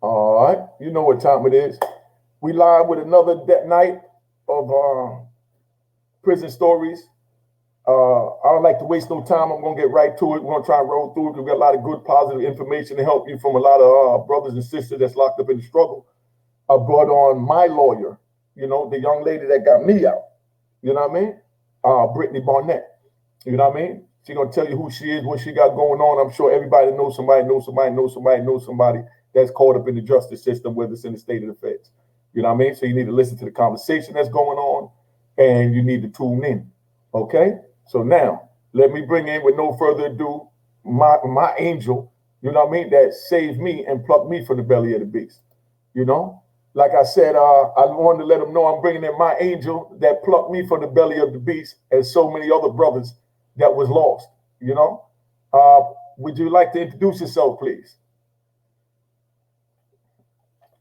All right, you know what time it is. We live with another night of prison stories. I don't like to waste no time. I'm gonna get right to it. We're gonna try and roll through it. We've got a lot of good, positive information to help you from a lot of brothers and sisters that's locked up in the struggle. I brought on my lawyer, the young lady that got me out. You know what I mean? Brittany Barnett. You know what I mean? She's gonna tell you who she is, what she got going on. I'm sure everybody knows somebody, that's caught up in the justice system, whether it's in the state of the feds. You know what I mean? So you need to listen to the conversation that's going on, and you need to tune in. Okay? So now, let me bring in, with no further ado, my angel, you know what I mean, that saved me and plucked me from the belly of the beast. Like I said, I wanted to let them know I'm bringing in my angel that plucked me from the belly of the beast, and so many other brothers that was lost. Would you like to introduce yourself, please?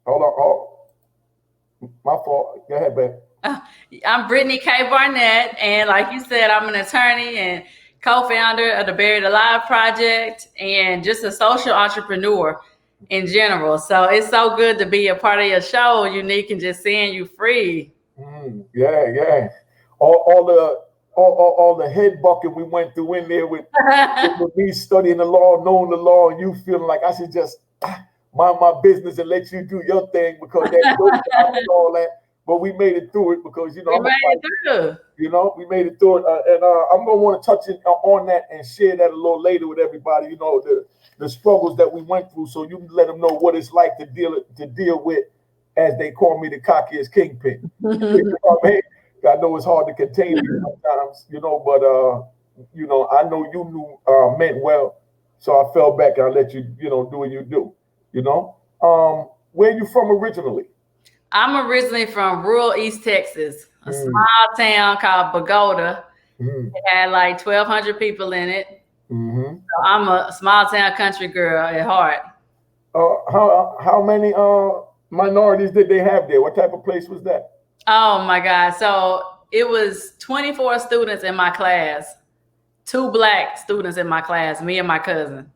Hold on. Oh, my fault. Go ahead, babe. I'm Brittany K. Barnett, and like you said, I'm an attorney and co-founder of the Buried Alive Project and just a social entrepreneur in general. So it's so good to be a part of your show, Unique, and just seeing you free. Yeah. All the head bucket we went through in there with me studying the law, knowing the law, and you feeling like I should just mind my business and let you do your thing because that's all that. But we made it through it because we made it through it, and I'm gonna want to touch on that and share that a little later with everybody. The struggles that we went through, so you can let them know what it's like to deal with, as they call me, the cockiest kingpin. You know what I mean? I know it's hard to contain you sometimes, but I know you meant well, so I fell back and I let you, do what you do. Where are you from originally? I'm originally from rural East Texas, a small town called Pagoda. It had like 1,200 people in it. So I'm a small town country girl at heart. How many minorities did they have there? What type of place was that? Oh my God. So it was 24 students in my class, 2 Black students in my class, me and my cousin.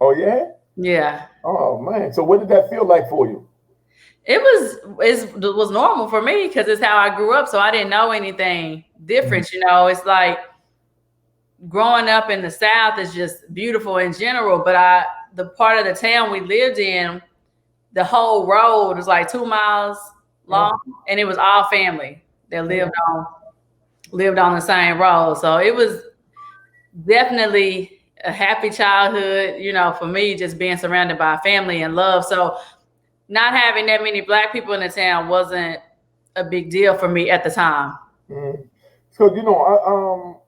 Oh, yeah? Yeah. Oh, man. So what did that feel like for you? It was normal for me because it's how I grew up. So I didn't know anything different. It's like growing up in the South is just beautiful in general. But the part of the town we lived in, the whole road was like 2 miles long, and it was all family that lived on the same road. So it was definitely a happy childhood, for me, just being surrounded by family and love. So not having that many Black people in the town wasn't a big deal for me at the time. So,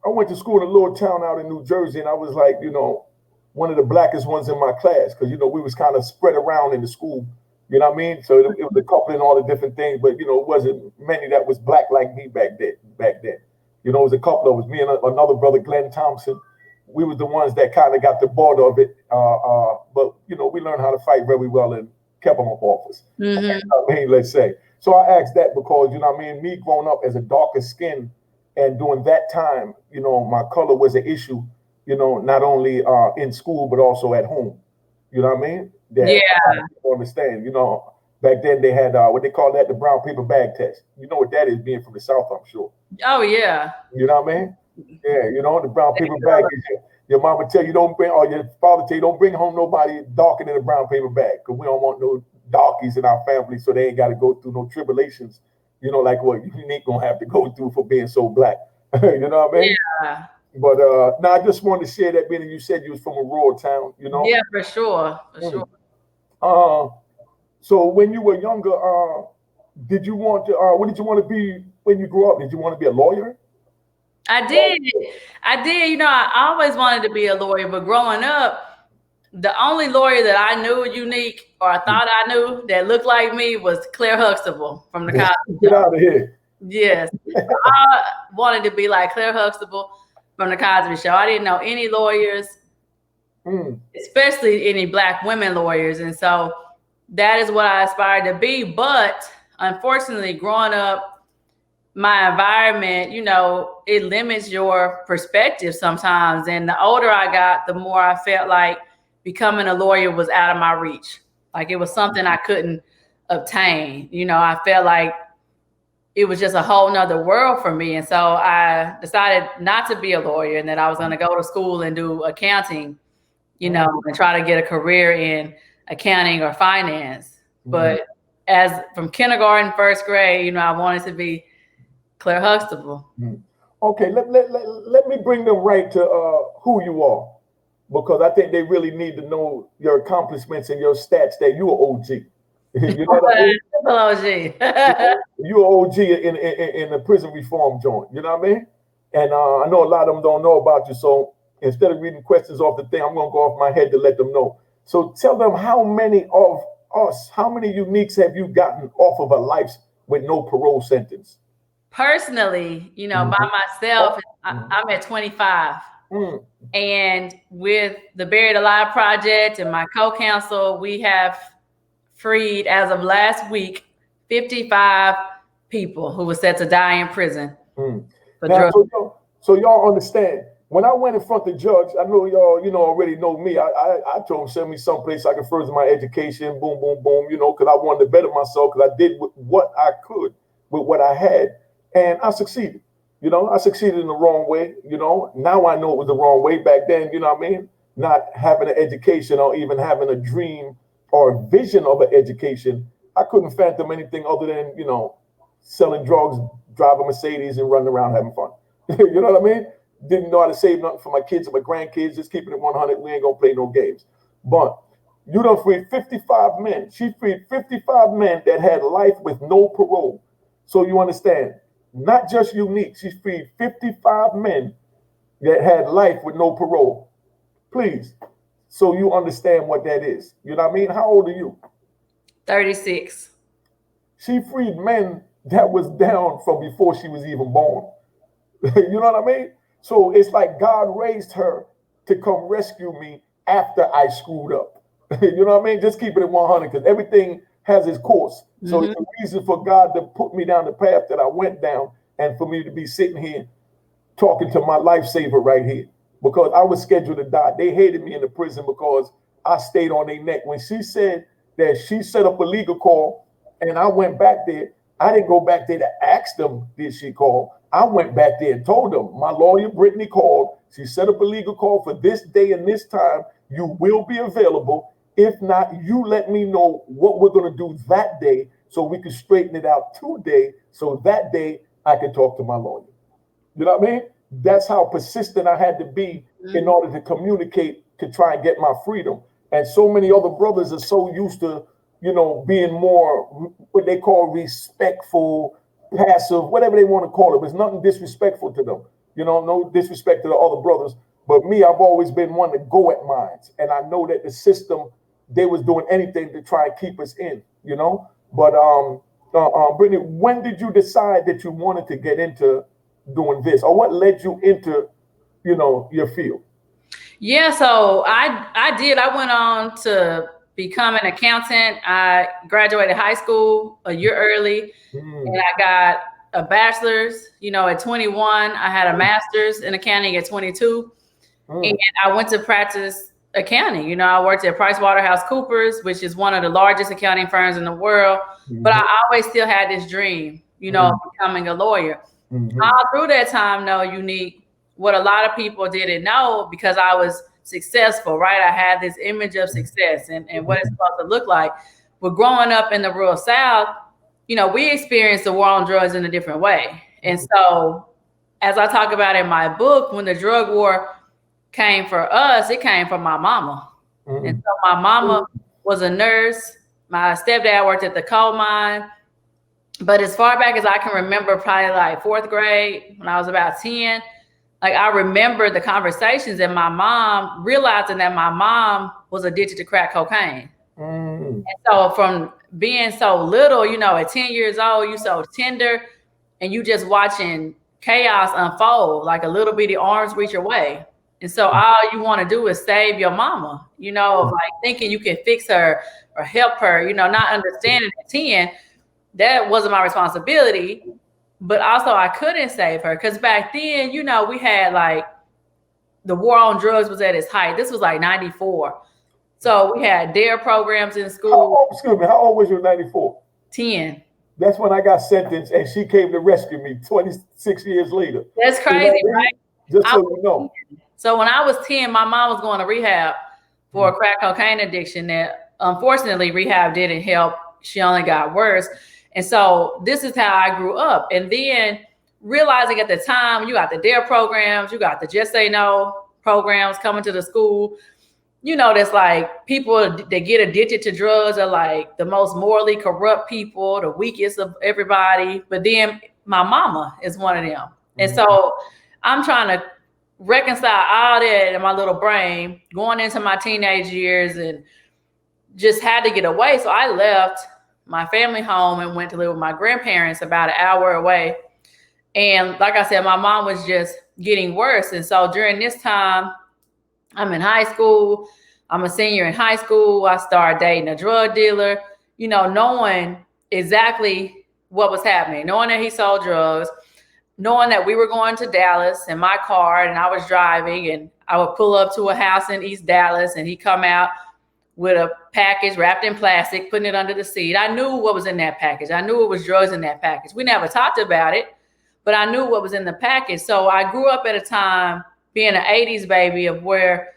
I went to school in a little town out in New Jersey, and I was like, one of the blackest ones in my class because, we was kind of spread around in the school. You know what I mean? So it was a couple and all the different things, but, it wasn't many that was Black like me back then. It was a couple of us, me and another brother, Glenn Thompson. We was the ones that kind of got the border of it. But, we learned how to fight very well and kept them up off us. Let's say. So I asked that because, me growing up as a darker skin and during that time, my color was an issue, not only in school, but also at home. You know what I mean? Yeah. I understand. Back then they had what they call that, the brown paper bag test. You know what that is, being from the South, I'm sure. Oh, yeah. You know what I mean? Yeah, the brown paper bag is your mama tell you don't bring, or your father tell you don't bring home nobody darker than a brown paper bag because we don't want no darkies in our family, so they ain't got to go through no tribulations, like what Unique gonna have to go through for being so Black. You know what I mean? Yeah. But now I just wanted to share that, being you said you was from a rural town, Yeah, for sure. So when you were younger, did you want to? What did you want to be when you grew up? Did you want to be a lawyer? I did. I always wanted to be a lawyer, but growing up, the only lawyer that I knew, Unique, or I thought I knew that looked like me, was Claire Huxtable from the Cosby Show. Get out of here. Yes. I wanted to be like Claire Huxtable from the Cosby Show. I didn't know any lawyers, especially any Black women lawyers. And so that is what I aspired to be. But unfortunately, growing up, my environment, it limits your perspective sometimes. And the older I got, the more I felt like becoming a lawyer was out of my reach. Like it was something I couldn't obtain. You know, I felt like it was just a whole nother world for me. And so I decided not to be a lawyer and that I was going to go to school and do accounting, you know, and try to get a career in accounting or finance. But as from kindergarten, first grade, you know, I wanted to be Claire Huxtable. Okay, let me bring them right to who you are, because I think they really need to know your accomplishments and your stats that you're OG. You know what I mean? OG. You're OG in the prison reform joint. You know what I mean? And I know a lot of them don't know about you. So instead of reading questions off the thing, I'm going to go off my head to let them know. So tell them, how many of us, how many uniques have you gotten off of a life with no parole sentence? Personally, you know, by myself, I'm at 25. And with the Buried Alive Project and my co-counsel, we have freed, as of last week, 55 people who were set to die in prison. Now, so y'all understand, when I went in front of the judge, I know y'all, you know, already know me. I told him, send me someplace I can further my education, boom, boom, boom, you know, because I wanted to better myself, because I did what I could with what I had, and I succeeded. You know, I succeeded in the wrong way. You know, now I know it was the wrong way. Back then, you know what I mean? Not having an education or even having a dream or a vision of an education, I couldn't fathom anything other than, you know, selling drugs, driving Mercedes, and running around having fun. You know what I mean? Didn't know how to save nothing for my kids or my grandkids, just keeping it 100. We ain't gonna play no games. But you done freed 55 men. She freed 55 men that had life with no parole. So you understand, not just unique, she freed 55 men that had life with no parole. Please. So you understand what that is. You know what I mean? How old are you? 36. She freed men that was down from before she was even born. You know what I mean? So it's like God raised her to come rescue me after I screwed up. You know what I mean? Just keep it at 100, because everything has its course. So it's a reason for God to put me down the path that I went down, and for me to be sitting here talking to my lifesaver right here, because I was scheduled to die. They hated me in the prison because I stayed on their neck. When she said that she set up a legal call and I went back there, I didn't go back there to ask them, did she call? I went back there and told them, my lawyer, Brittany, called. She set up a legal call for this day and this time. You will be available. If not, you let me know what we're going to do that day so we can straighten it out today. So that day I can talk to my lawyer. You know what I mean? That's how persistent I had to be in order to communicate, to try and get my freedom. And so many other brothers are so used to, you know, being more what they call respectful, passive, whatever they want to call it. There's nothing disrespectful to them. You know, no disrespect to the other brothers. But me, I've always been one to go at mines. And I know that the system, they was doing anything to try and keep us in, you know. But Brittany, when did you decide that you wanted to get into doing this, or what led you into, you know, your field? Yeah, so I went on to become an accountant. I graduated high school a year early, and I got a bachelor's, you know, at 21. I had a master's in accounting at 22, and I went to practice accounting. You know, I worked at PricewaterhouseCoopers, which is one of the largest accounting firms in the world, but I always still had this dream, you know, of becoming a lawyer. All through that time, though, Unique, what a lot of people didn't know, because I was successful, right? I had this image of success and what it's supposed to look like. But growing up in the rural South, you know, we experienced the war on drugs in a different way. And so, as I talk about in my book, when the drug war came for us, it came from my mama. And so my mama was a nurse. My stepdad worked at the coal mine. But as far back as I can remember, probably like 4th grade, when I was about 10, like I remember the conversations and my mom realizing that my mom was addicted to crack cocaine. And so from being so little, you know, at 10 years old, you so tender, and you just watching chaos unfold, like a little bitty arms reach your way. And so all you want to do is save your mama, you know, like thinking you can fix her or help her, you know, not understanding at 10. That wasn't my responsibility, but also I couldn't save her, because back then, you know, we had like the war on drugs was at its height. This was like 94. So we had DARE programs in How school. old, excuse me, how old was you in 94? 10. That's when I got sentenced and she came to rescue me 26 years later. That's crazy, right? Just so you know. So when I was 10, my mom was going to rehab for a crack cocaine addiction that unfortunately rehab didn't help. She only got worse. And so this is how I grew up. And then realizing at the time, you got the DARE programs, you got the Just Say No programs coming to the school. You know, that's like people that get addicted to drugs are like the most morally corrupt people, the weakest of everybody. But then my mama is one of them. And so I'm trying to reconcile all that in my little brain going into my teenage years and just had to get away. So I left my family home and went to live with my grandparents about an hour away. And like I said, my mom was just getting worse. And so during this time, I'm in high school. I'm a senior in high school. I started dating a drug dealer, you know, knowing exactly what was happening, knowing that he sold drugs, knowing that we were going to Dallas in my car and I was driving and I would pull up to a house in East Dallas and he'd come out with a package wrapped in plastic, putting it under the seat. I knew what was in that package. I knew it was drugs in that package. We never talked about it, but I knew what was in the package. So I grew up at a time being an 80s baby of where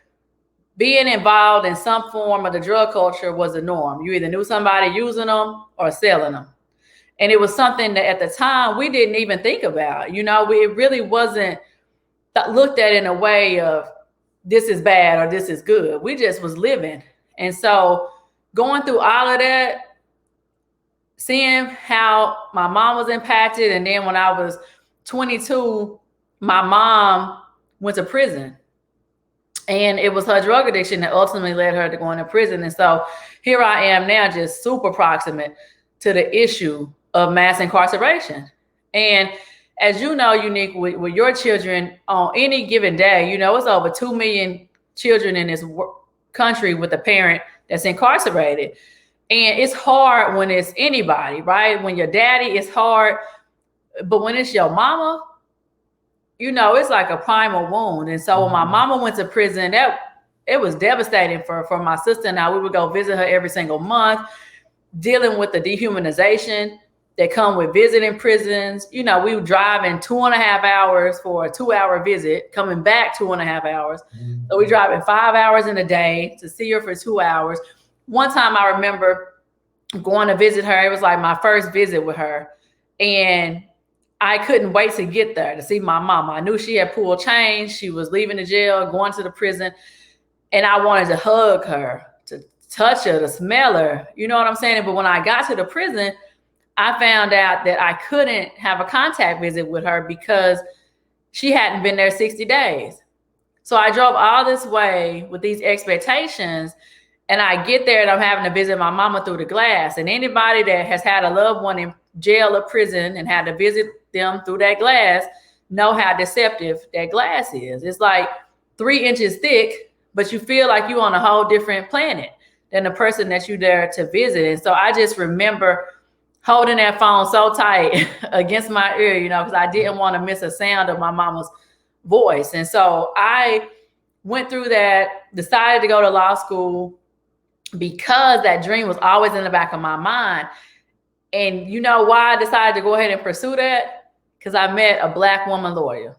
being involved in some form of the drug culture was the norm. You either knew somebody using them or selling them. And it was something that at the time we didn't even think about. You know, it really wasn't looked at in a way of this is bad or this is good. We just was living. And so going through all of that, seeing how my mom was impacted. And then when I was 22, my mom went to prison. And it was her drug addiction that ultimately led her to going to prison. And so here I am now, just super proximate to the issue of mass incarceration. And as you know, Unique, with your children on any given day, you know, it's over 2 million children in this country with a parent that's incarcerated. And it's hard when it's anybody, right? When your daddy, it's hard. But when it's your mama, you know, it's like a primal wound. And so when my mama went to prison, it was devastating for my sister and I. We would go visit her every single month, dealing with the dehumanization that come with visiting prisons. You know, we were driving 2.5 hours for a 2-hour visit, coming back 2.5 hours. So we driving 5 hours in a day to see her for 2 hours. One time I remember going to visit her. It was like my first visit with her. And I couldn't wait to get there to see my mama. I knew she had pulled change. She was leaving the jail, going to the prison. And I wanted to hug her, to touch her, to smell her. You know what I'm saying? But when I got to the prison, I found out that I couldn't have a contact visit with her because she hadn't been there 60 days. So I drove all this way with these expectations. And I get there and I'm having to visit my mama through the glass. And anybody that has had a loved one in jail or prison and had to visit them through that glass know how deceptive that glass is. It's like 3 inches thick, but you feel like you're on a whole different planet than the person that you're there to visit. And so I just remember holding that phone so tight against my ear, you know, because I didn't want to miss a sound of my mama's voice. And so I went through that, decided to go to law school because that dream was always in the back of my mind. And you know why I decided to go ahead and pursue that? Because I met a Black woman lawyer.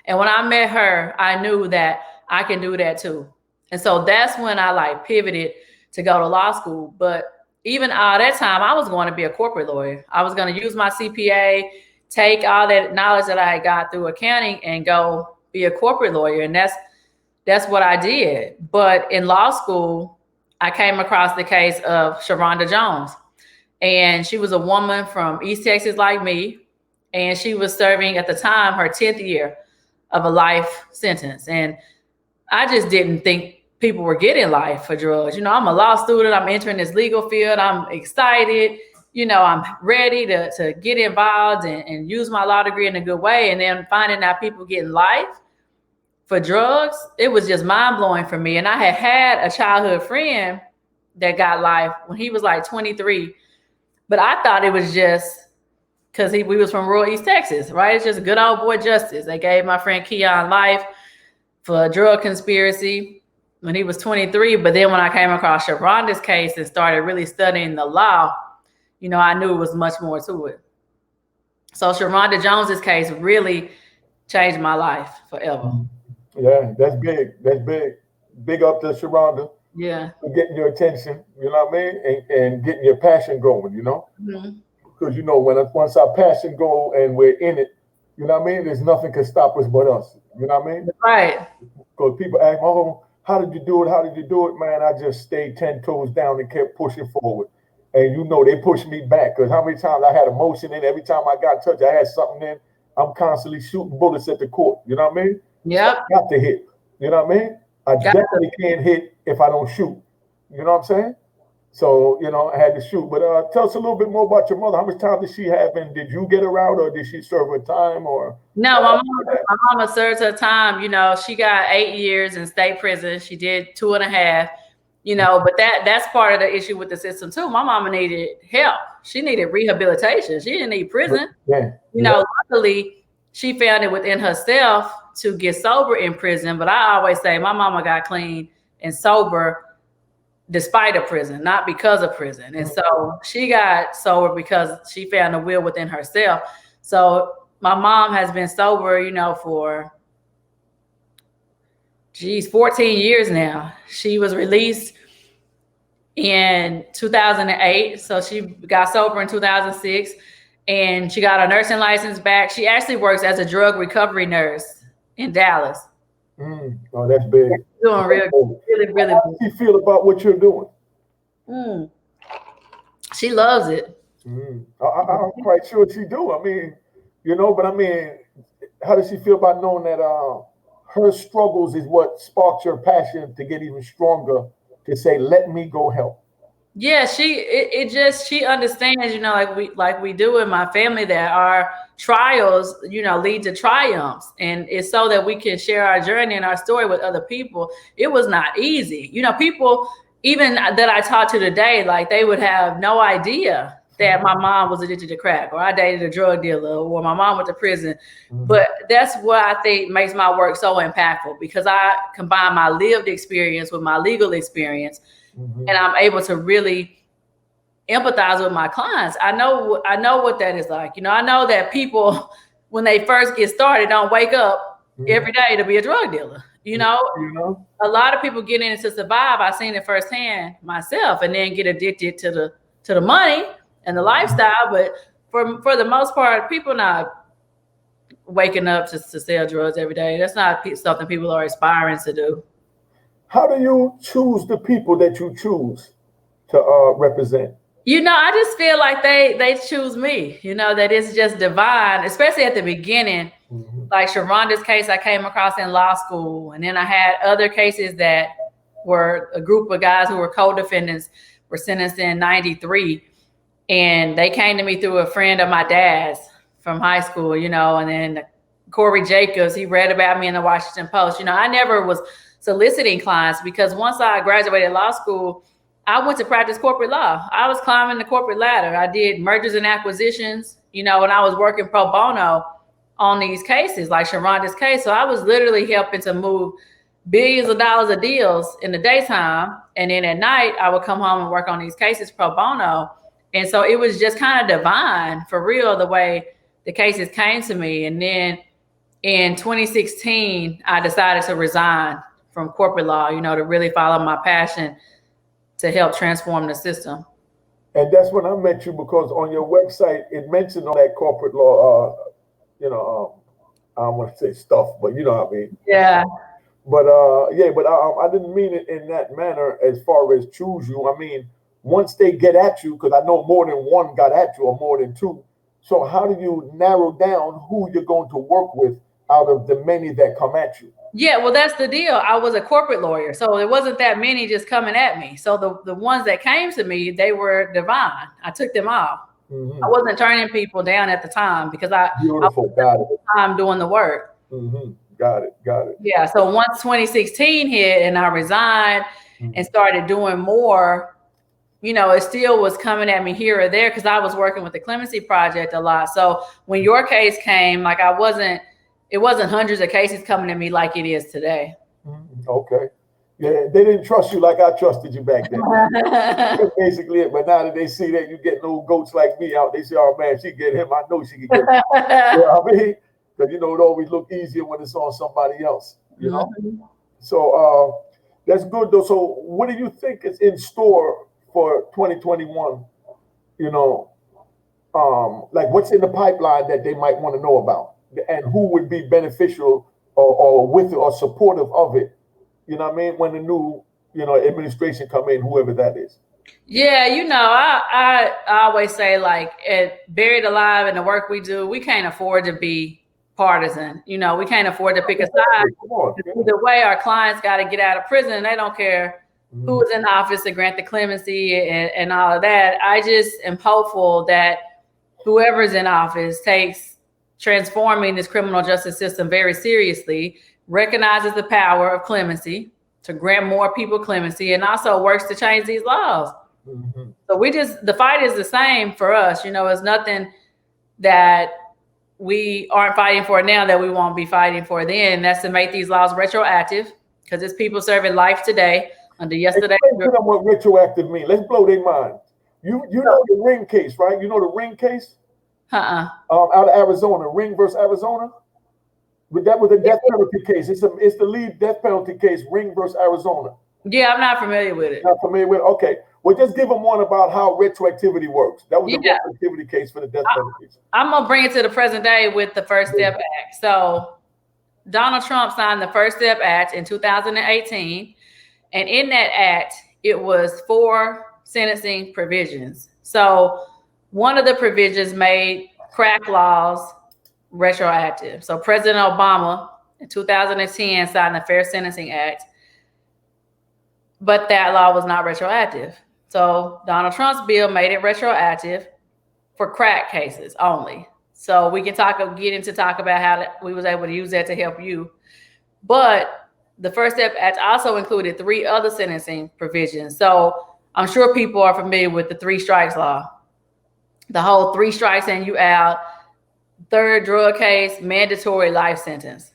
And when I met her, I knew that I can do that too. And so that's when I like pivoted to go to law school. But even all that time, I was going to be a corporate lawyer. I was going to use my CPA, take all that knowledge that I got through accounting and go be a corporate lawyer. And that's what I did. But in law school, I came across the case of Sharonda Jones. And she was a woman from East Texas like me. And she was serving at the time her 10th year of a life sentence. And I just didn't think people were getting life for drugs. You know, I'm a law student. I'm entering this legal field. I'm excited. You know, I'm ready to get involved and use my law degree in a good way. And then finding out people getting life for drugs, it was just mind blowing for me. And I had a childhood friend that got life when he was like 23. But I thought it was just because we was from rural East Texas, right? It's just good old boy justice. They gave my friend Keon life for a drug conspiracy. when he was 23. But then when I came across Sharonda's case and started really studying the law, you know, I knew it was much more to it. So Sharonda Jones's case really changed my life forever. Yeah, that's big. That's big. Big up to Sharonda Yeah. for getting your attention, you know what I mean? And getting your passion going, you know? Because, you know, once our passion go and we're in it, you know what I mean? There's nothing can stop us but us. You know what I mean? Right. Because people ask, oh, how did you do it? How did you do it? Man, I just stayed 10 toes down and kept pushing forward. And, you know, they pushed me back because how many times I had emotion in, every time I got touched, I had something in. I'm constantly shooting bullets at the court. You know what I mean? Yep. So I got to hit. You know what I mean? I definitely can't hit if I don't shoot. You know what I'm saying? So, you know, I had to shoot. But tell us a little bit more about your mother. How much time did she have? And did you get her out or did she serve her time? Or no, my mama served her time. You know, she got 8 years in state prison. She did 2.5. You know, but that's part of the issue with the system too. My mama needed help. She needed rehabilitation. She didn't need prison. Yeah. You know, luckily she found it within herself to get sober in prison. But I always say my mama got clean and sober despite of prison, not because of prison. And so she got sober because she found a will within herself. So my mom has been sober, you know, for 14 years now. She was released in 2008. So she got sober in 2006 and she got her nursing license back. She actually works as a drug recovery nurse in Dallas. Oh, that's big. Doing really. How does she feel about what you're doing? She loves it. I'm quite sure she do. I mean, you know, but I mean, how does she feel about knowing that her struggles is what sparked your passion to get even stronger to say, let me go help? Yeah, she understands, you know, like we do in my family, that our trials, you know, lead to triumphs. And it's so that we can share our journey and our story with other people. It was not easy. You know, people even that I talk to today, like they would have no idea that my mom was addicted to crack, or I dated a drug dealer, or my mom went to prison. But that's what I think makes my work so impactful, because I combine my lived experience with my legal experience. And I'm able to really empathize with my clients. I know what that is like. You know, I know that people, when they first get started, don't wake up every day to be a drug dealer. You know, a lot of people get in it to survive. I've seen it firsthand myself, and then get addicted to the money and the lifestyle. But for the most part, people not waking up to sell drugs every day. That's not something people are aspiring to do. How do you choose the people that you choose to represent? You know, I just feel like they choose me, you know, that it's just divine, especially at the beginning. Like Sharonda's case I came across in law school. And then I had other cases that were a group of guys who were co-defendants, were sentenced in 93. And they came to me through a friend of my dad's from high school, you know, and then Corey Jacobs, he read about me in the Washington Post. You know, I never was soliciting clients, because once I graduated law school, I went to practice corporate law. I was climbing the corporate ladder. I did mergers and acquisitions, you know, and I was working pro bono on these cases, like Sharonda's case. So I was literally helping to move billions of dollars of deals in the daytime. And then at night, I would come home and work on these cases pro bono. And so it was just kind of divine, for real, the way the cases came to me. And then in 2016, I decided to resign from corporate law, you know, to really follow my passion to help transform the system. And that's when I met you, because on your website, it mentioned all that corporate law, you know, I don't want to say stuff, but you know what I mean? Yeah. But I didn't mean it in that manner as far as choose you. I mean, once they get at you, because I know more than one got at you, or more than two. So how do you narrow down who you're going to work with out of the many that come at you? Yeah, well, that's the deal. I was a corporate lawyer, so there wasn't that many just coming at me. So the ones that came to me, they were divine. I took them all. I wasn't turning people down at the time, because I got it. Time doing the work. Got it. Yeah. So once 2016 hit and I resigned and started doing more, you know, it still was coming at me here or there, because I was working with the Clemency Project a lot. So when your case came, like it wasn't hundreds of cases coming to me like it is today. Okay. Yeah, they didn't trust you like I trusted you back then. That's basically it. But now that they see that you get no goats like me out, they say, "Oh man, she get him. I know she can get him." You know what I mean? Because it always look easier when it's on somebody else. So that's good though. So what do you think is in store for 2021? Like what's in the pipeline that they might want to know about, and who would be beneficial or with it or supportive of it? You know what I mean? When the new, administration come in, whoever that is. Yeah, I always say, like, at Buried Alive and the work we do, we can't afford to be partisan. We can't afford to pick a side. Either way, our clients got to get out of prison. They don't care who is in office to grant the clemency and all of that. I just am hopeful that whoever's in office takes transforming this criminal justice system very seriously, recognizes the power of clemency to grant more people clemency, and also works to change these laws. So the fight is the same for us. It's nothing that we aren't fighting for now that we won't be fighting for then. That's to make these laws retroactive, because it's people serving life today under yesterday. Explain to them what retroactive means. Let's blow their mind. You know the Ring case, right? You know the Ring case? Out of Arizona, Ring versus Arizona. But that was a death penalty case. It's the lead death penalty case, Ring versus Arizona. Yeah, I'm not familiar with it. Not familiar with it? Okay. Well, just give them one about how retroactivity works. That was a retroactivity case for the death penalty. I'm going to bring it to the present day with the First Step Act. So Donald Trump signed the First Step Act in 2018. And in that act, it was 4 sentencing provisions. So one of the provisions made crack laws retroactive. So President Obama in 2010 signed the Fair Sentencing Act, but that law was not retroactive. So Donald Trump's bill made it retroactive for crack cases only. So we can talk about how we was able to use that to help you. But the First Step Act also included 3 other sentencing provisions. So I'm sure people are familiar with the 3 strikes law. The whole 3 strikes and you out, 3rd drug case, mandatory life sentence.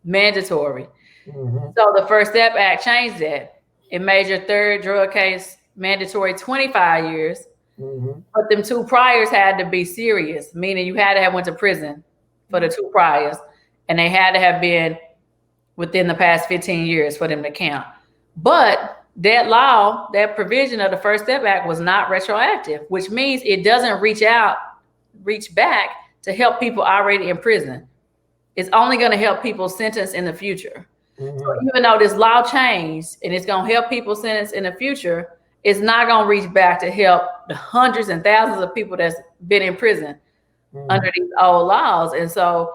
Mandatory. So the First Step Act changed that. It made your 3rd drug case mandatory 25 years. But them 2 priors had to be serious, meaning you had to have went to prison for the 2 priors, and they had to have been within the past 15 years for them to count. But that law, that provision of the First Step Act was not retroactive, which means it doesn't reach back to help people already in prison. It's only going to help people sentenced in the future. So even though this law changed and it's going to help people sentenced in the future, it's not going to reach back to help the hundreds and thousands of people that's been in prison under these old laws. And so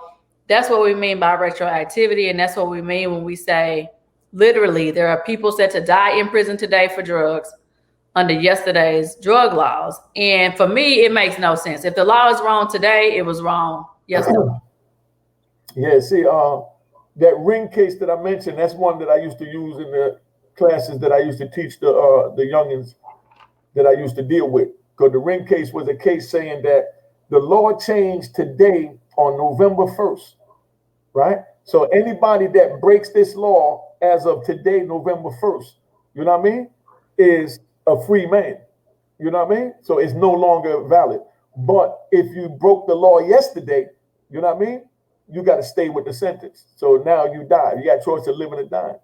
that's what we mean by retroactivity. And that's what we mean when we say, literally, there are people set to die in prison today for drugs under yesterday's drug laws. And for me, it makes no sense. If the law is wrong today, it was wrong yesterday. Yeah, see, that Ring case that I mentioned, that's one that I used to use in the classes that I used to teach the youngins that I used to deal with. Because the Ring case was a case saying that the law changed today on November 1st, right? So anybody that breaks this law as of today, November 1st, you know what I mean, is a free man. You know what I mean? So it's no longer valid. But if you broke the law yesterday, you know what I mean, you got to stay with the sentence. So now you die. You got a choice of living or dying.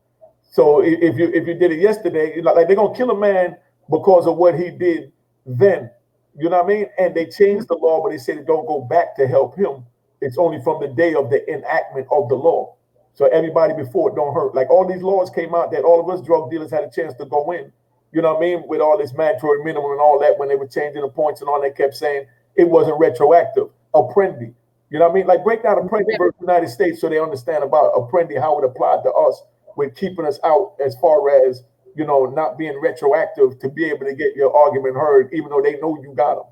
So if you did it yesterday, like they're gonna kill a man because of what he did then. You know what I mean? And they changed the law, but they said don't go back to help him. It's only from the day of the enactment of the law. So everybody before it don't hurt. Like all these laws came out that all of us drug dealers had a chance to go in. You know what I mean? With all this mandatory minimum and all that, when they were changing the points and all, they kept saying it wasn't retroactive. Apprendi. You know what I mean? Like break down Apprendi versus United States so they understand about Apprendi, how it applied to us with keeping us out as far as, you know, not being retroactive to be able to get your argument heard, even though they know you got them.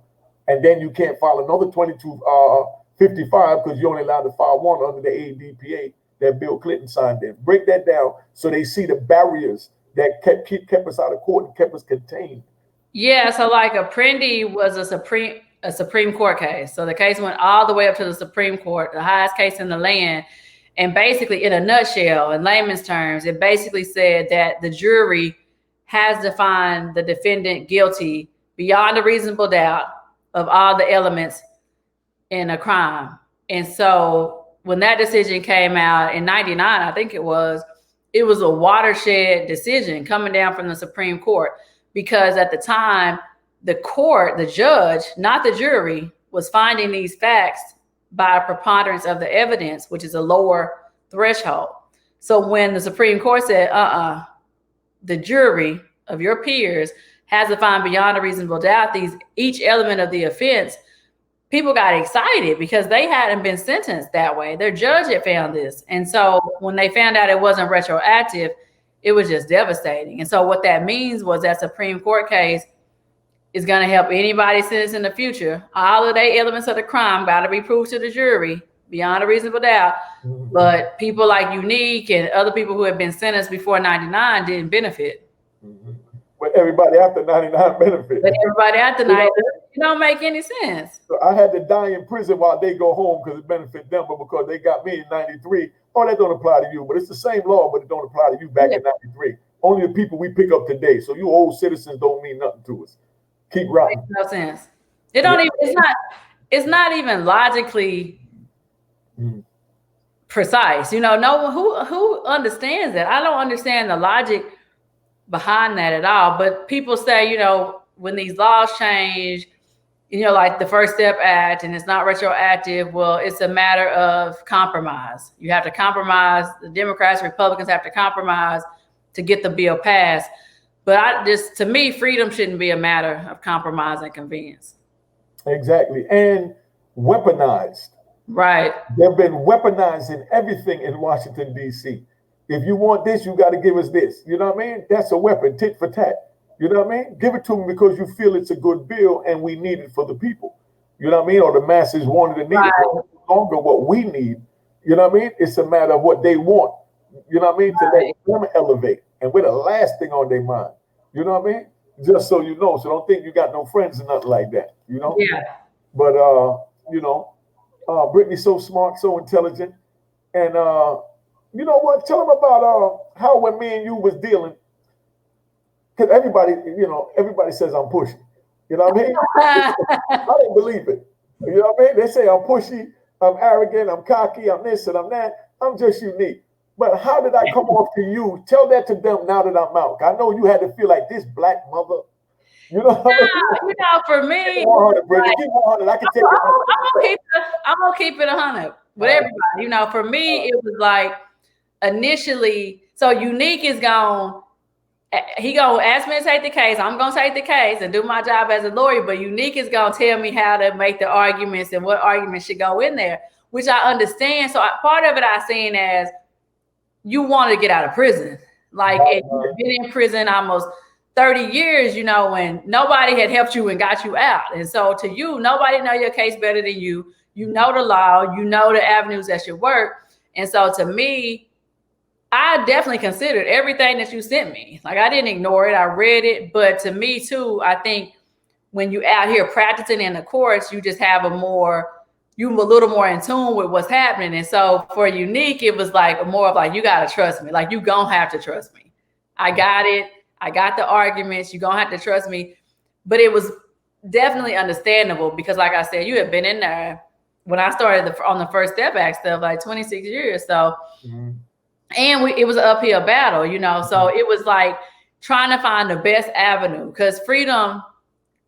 And then you can't file another 2255 because you're only allowed to file one under the ADPA that Bill Clinton signed in. Break that down so they see the barriers that kept us out of court and kept us contained. Yeah, so like Apprendi was a Supreme Court case. So the case went all the way up to the Supreme Court, the highest case in the land. And basically, in a nutshell, in layman's terms, it basically said that the jury has to find the defendant guilty beyond a reasonable doubt of all the elements in a crime. And so when that decision came out in 99, I think it was a watershed decision coming down from the Supreme Court, because at the time, the court, the judge, not the jury, was finding these facts by a preponderance of the evidence, which is a lower threshold. So when the Supreme Court said, the jury of your peers has to find beyond a reasonable doubt each element of the offense, people got excited because they hadn't been sentenced that way. Their judge had found this. And so when they found out it wasn't retroactive, it was just devastating. And so what that means was that Supreme Court case is going to help anybody sentenced in the future. All of the elements of the crime got to be proved to the jury beyond a reasonable doubt. Mm-hmm. But people like Unique and other people who have been sentenced before 99 didn't benefit. Mm-hmm. But everybody after 99 benefit. But everybody after 99, it don't make any sense. So I had to die in prison while they go home because it benefit them, but because they got me in 93, that don't apply to you. But it's the same law, but it don't apply to you back in 93. Only the people we pick up today. So you old citizens don't mean nothing to us. Keep rocking. Makes no sense. It don't even. It's not even logically precise. No one who understands that. I don't understand the logic behind that at all. But people say, when these laws change, like the First Step Act, and it's not retroactive. Well, it's a matter of compromise. You have to compromise. The Democrats, Republicans have to compromise to get the bill passed. But to me, freedom shouldn't be a matter of compromise and convenience. Exactly. And weaponized. Right. They've been weaponized in everything in Washington, D.C. If you want this, you got to give us this. You know what I mean? That's a weapon, tit for tat. You know what I mean? Give it to me because you feel it's a good bill and we need it for the people. You know what I mean? Or the masses wanted to need it. No longer what we need. You know what I mean? It's a matter of what they want. You know what I mean? Right. To let them elevate. And we're the last thing on their mind. You know what I mean? Just so you know. So don't think you got no friends or nothing like that. Yeah. But Brittany's so smart, so intelligent. And you know what? Tell them about how when me and you was dealing, because everybody says I'm pushy. You know what I mean? I didn't believe it. You know what I mean? They say I'm pushy, I'm arrogant, I'm cocky, I'm this and I'm that. I'm just unique. But how did I come off to you? Tell that to them now that I'm out. I know you had to feel like this black mother. You know what I mean? For me, 100, Brittany. Keep 100. I can take it. I'm gonna keep it 100 with everybody. For me, it was like initially. So Unique is gone. He gonna ask me to take the case. I'm gonna take the case and do my job as a lawyer. But Unique is gonna tell me how to make the arguments and what arguments should go in there, which I understand. So part of it I seen as you want to get out of prison. Like you've been in prison almost 30 years, when nobody had helped you and got you out. And so to you, nobody know your case better than you. You know the law, you know the avenues that should work. And so to me, I definitely considered everything that you sent me. Like I didn't ignore it. I read it. But to me too, I think when you out here practicing in the courts, you just have you're a little more in tune with what's happening. And so for Unique, it was like more of like, you got to trust me. Like you gonna have to trust me. I got it. I got the arguments. You're going to have to trust me. But it was definitely understandable because like I said, you had been in there when I started on the First Step Act stuff, like 26 years. So, and it was an uphill battle, so it was like trying to find the best avenue because freedom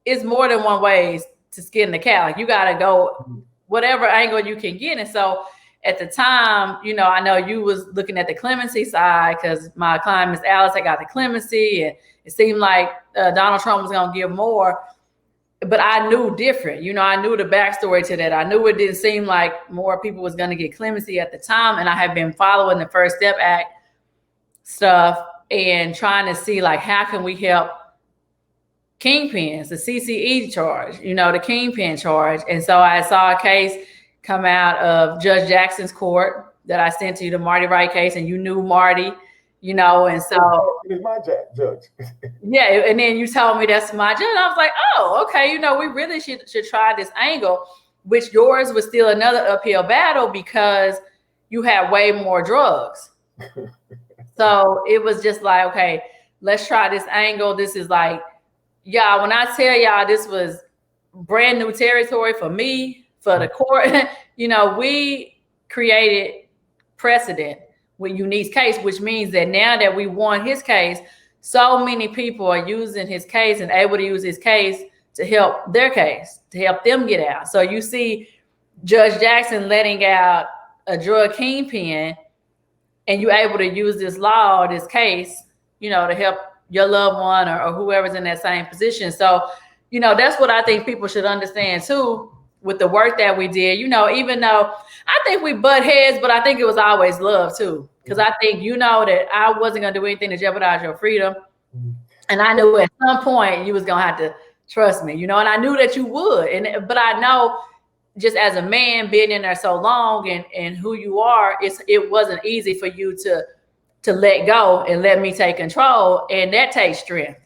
is more than one way to skin the cat. Like you got to go whatever angle you can get. And so at the time, I know you was looking at the clemency side because my client, Miss Alice, had got the clemency and it seemed like Donald Trump was going to give more. But I knew different. I knew the backstory to that. I knew it didn't seem like more people was going to get clemency at the time. And I had been following the First Step Act stuff and trying to see like, how can we help kingpins, the CCE charge, the kingpin charge. And so I saw a case come out of Judge Jackson's court that I sent to you, the Marty Wright case, and you knew Marty, and so he's my judge. Yeah, and then you told me that's my judge. I was like, oh, okay, we really should try this angle, which yours was still another uphill battle because you have way more drugs. So it was just like, okay, let's try this angle. This is like, y'all, when I tell y'all this was brand new territory for me, for the court, we created precedent with Unique's case, which means that now that we won his case, so many people are using his case and able to use his case to help their case, to help them get out. So you see Judge Jackson letting out a drug kingpin, and you're able to use this law or this case, to help your loved one or whoever's in that same position. So, that's what I think people should understand too, with the work that we did, even though I think we butt heads, but I think it was always love too. Because I think, that I wasn't going to do anything to jeopardize your freedom. And I knew at some point you was going to have to trust me, and I knew that you would. But I know just as a man being in there so long and who you are, it wasn't easy for you to let go and let me take control. And that takes strength,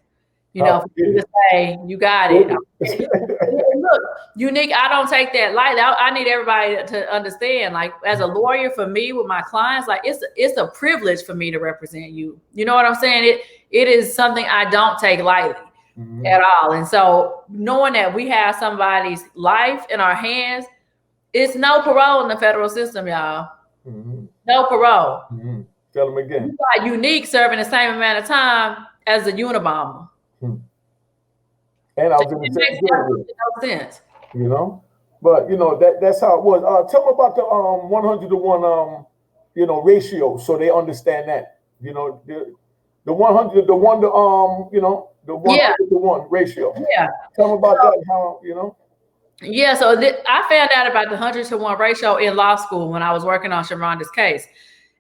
for you to say, you got it. Look, Unique, I don't take that lightly. I need everybody to understand, like, as a lawyer, for me with my clients, like, it's a privilege for me to represent you. You know what I'm saying? It is something I don't take lightly. At all. And so knowing that we have somebody's life in our hands, it's no parole in the federal system, y'all. No parole. Tell them again. You got Unique serving the same amount of time as the Unabomber. And I was in the same no sense. But that's how it was. Tell them about the 100 to 1 ratio, so they understand that. The 100, the 1 to the 1 to 1 ratio. Yeah. Tell them about that. How Yeah. So I found out about the 100 to 1 ratio in law school when I was working on Sharonda's case,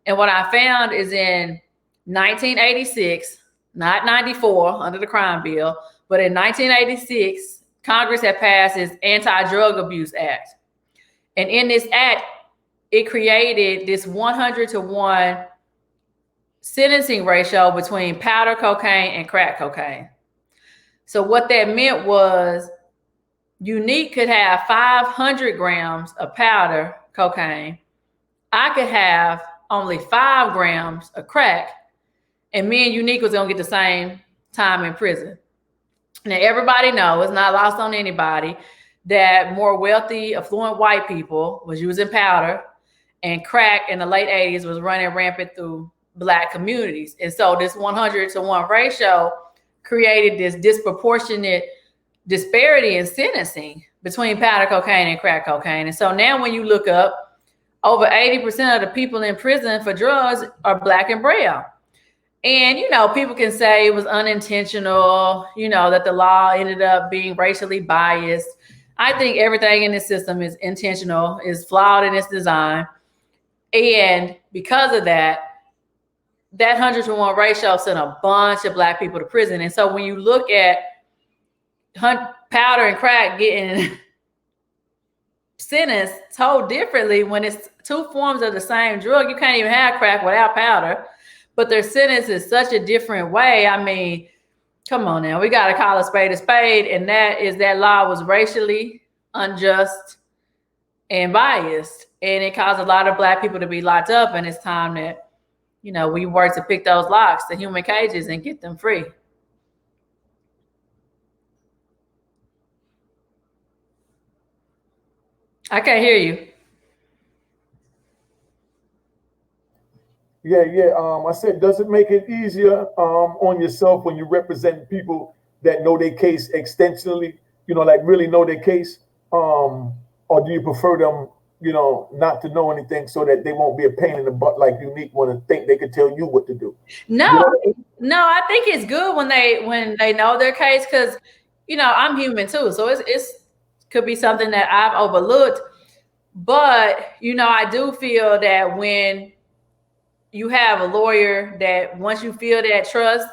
and what I found is in 1986, not 94 under the crime bill, but in 1986, Congress had passed this Anti-Drug Abuse Act, and in this act, it created this 100 to 1 sentencing ratio between powder cocaine and crack cocaine. So what that meant was Unique could have 500 grams of powder cocaine. I could have only 5 grams of crack, and me and Unique was gonna get the same time in prison. Now, everybody knows, it's not lost on anybody, that more wealthy, affluent white people was using powder, and crack in the late 80s was running rampant through Black communities. And so this 100 to 1 ratio created this disproportionate disparity in sentencing between powder cocaine and crack cocaine. And so now when you look up, over 80% of the people in prison for drugs are Black and brown. And, people can say it was unintentional, that the law ended up being racially biased. I think everything in this system is intentional, is flawed in its design. And because of that 100 to 1 ratio sent a bunch of Black people to prison. And so when you look at powder and crack getting sentenced so differently, when it's 2 forms of the same drug, you can't even have crack without powder, but their sentence is such a different way. I mean, come on now, we got to call a spade, and that law was racially unjust and biased, and it caused a lot of Black people to be locked up. And it's time that we work to pick those locks, the human cages, and get them free. I can't hear you. Yeah. I said, does it make it easier on yourself when you represent people that know their case extensively, like really know their case? Or do you prefer them, not to know anything so that they won't be a pain in the butt like Unique want to think they could tell you what to do? No, I think it's good when they know their case, because, I'm human too. So it's could be something that I've overlooked. But, I do feel that when you have a lawyer that once you feel that trust,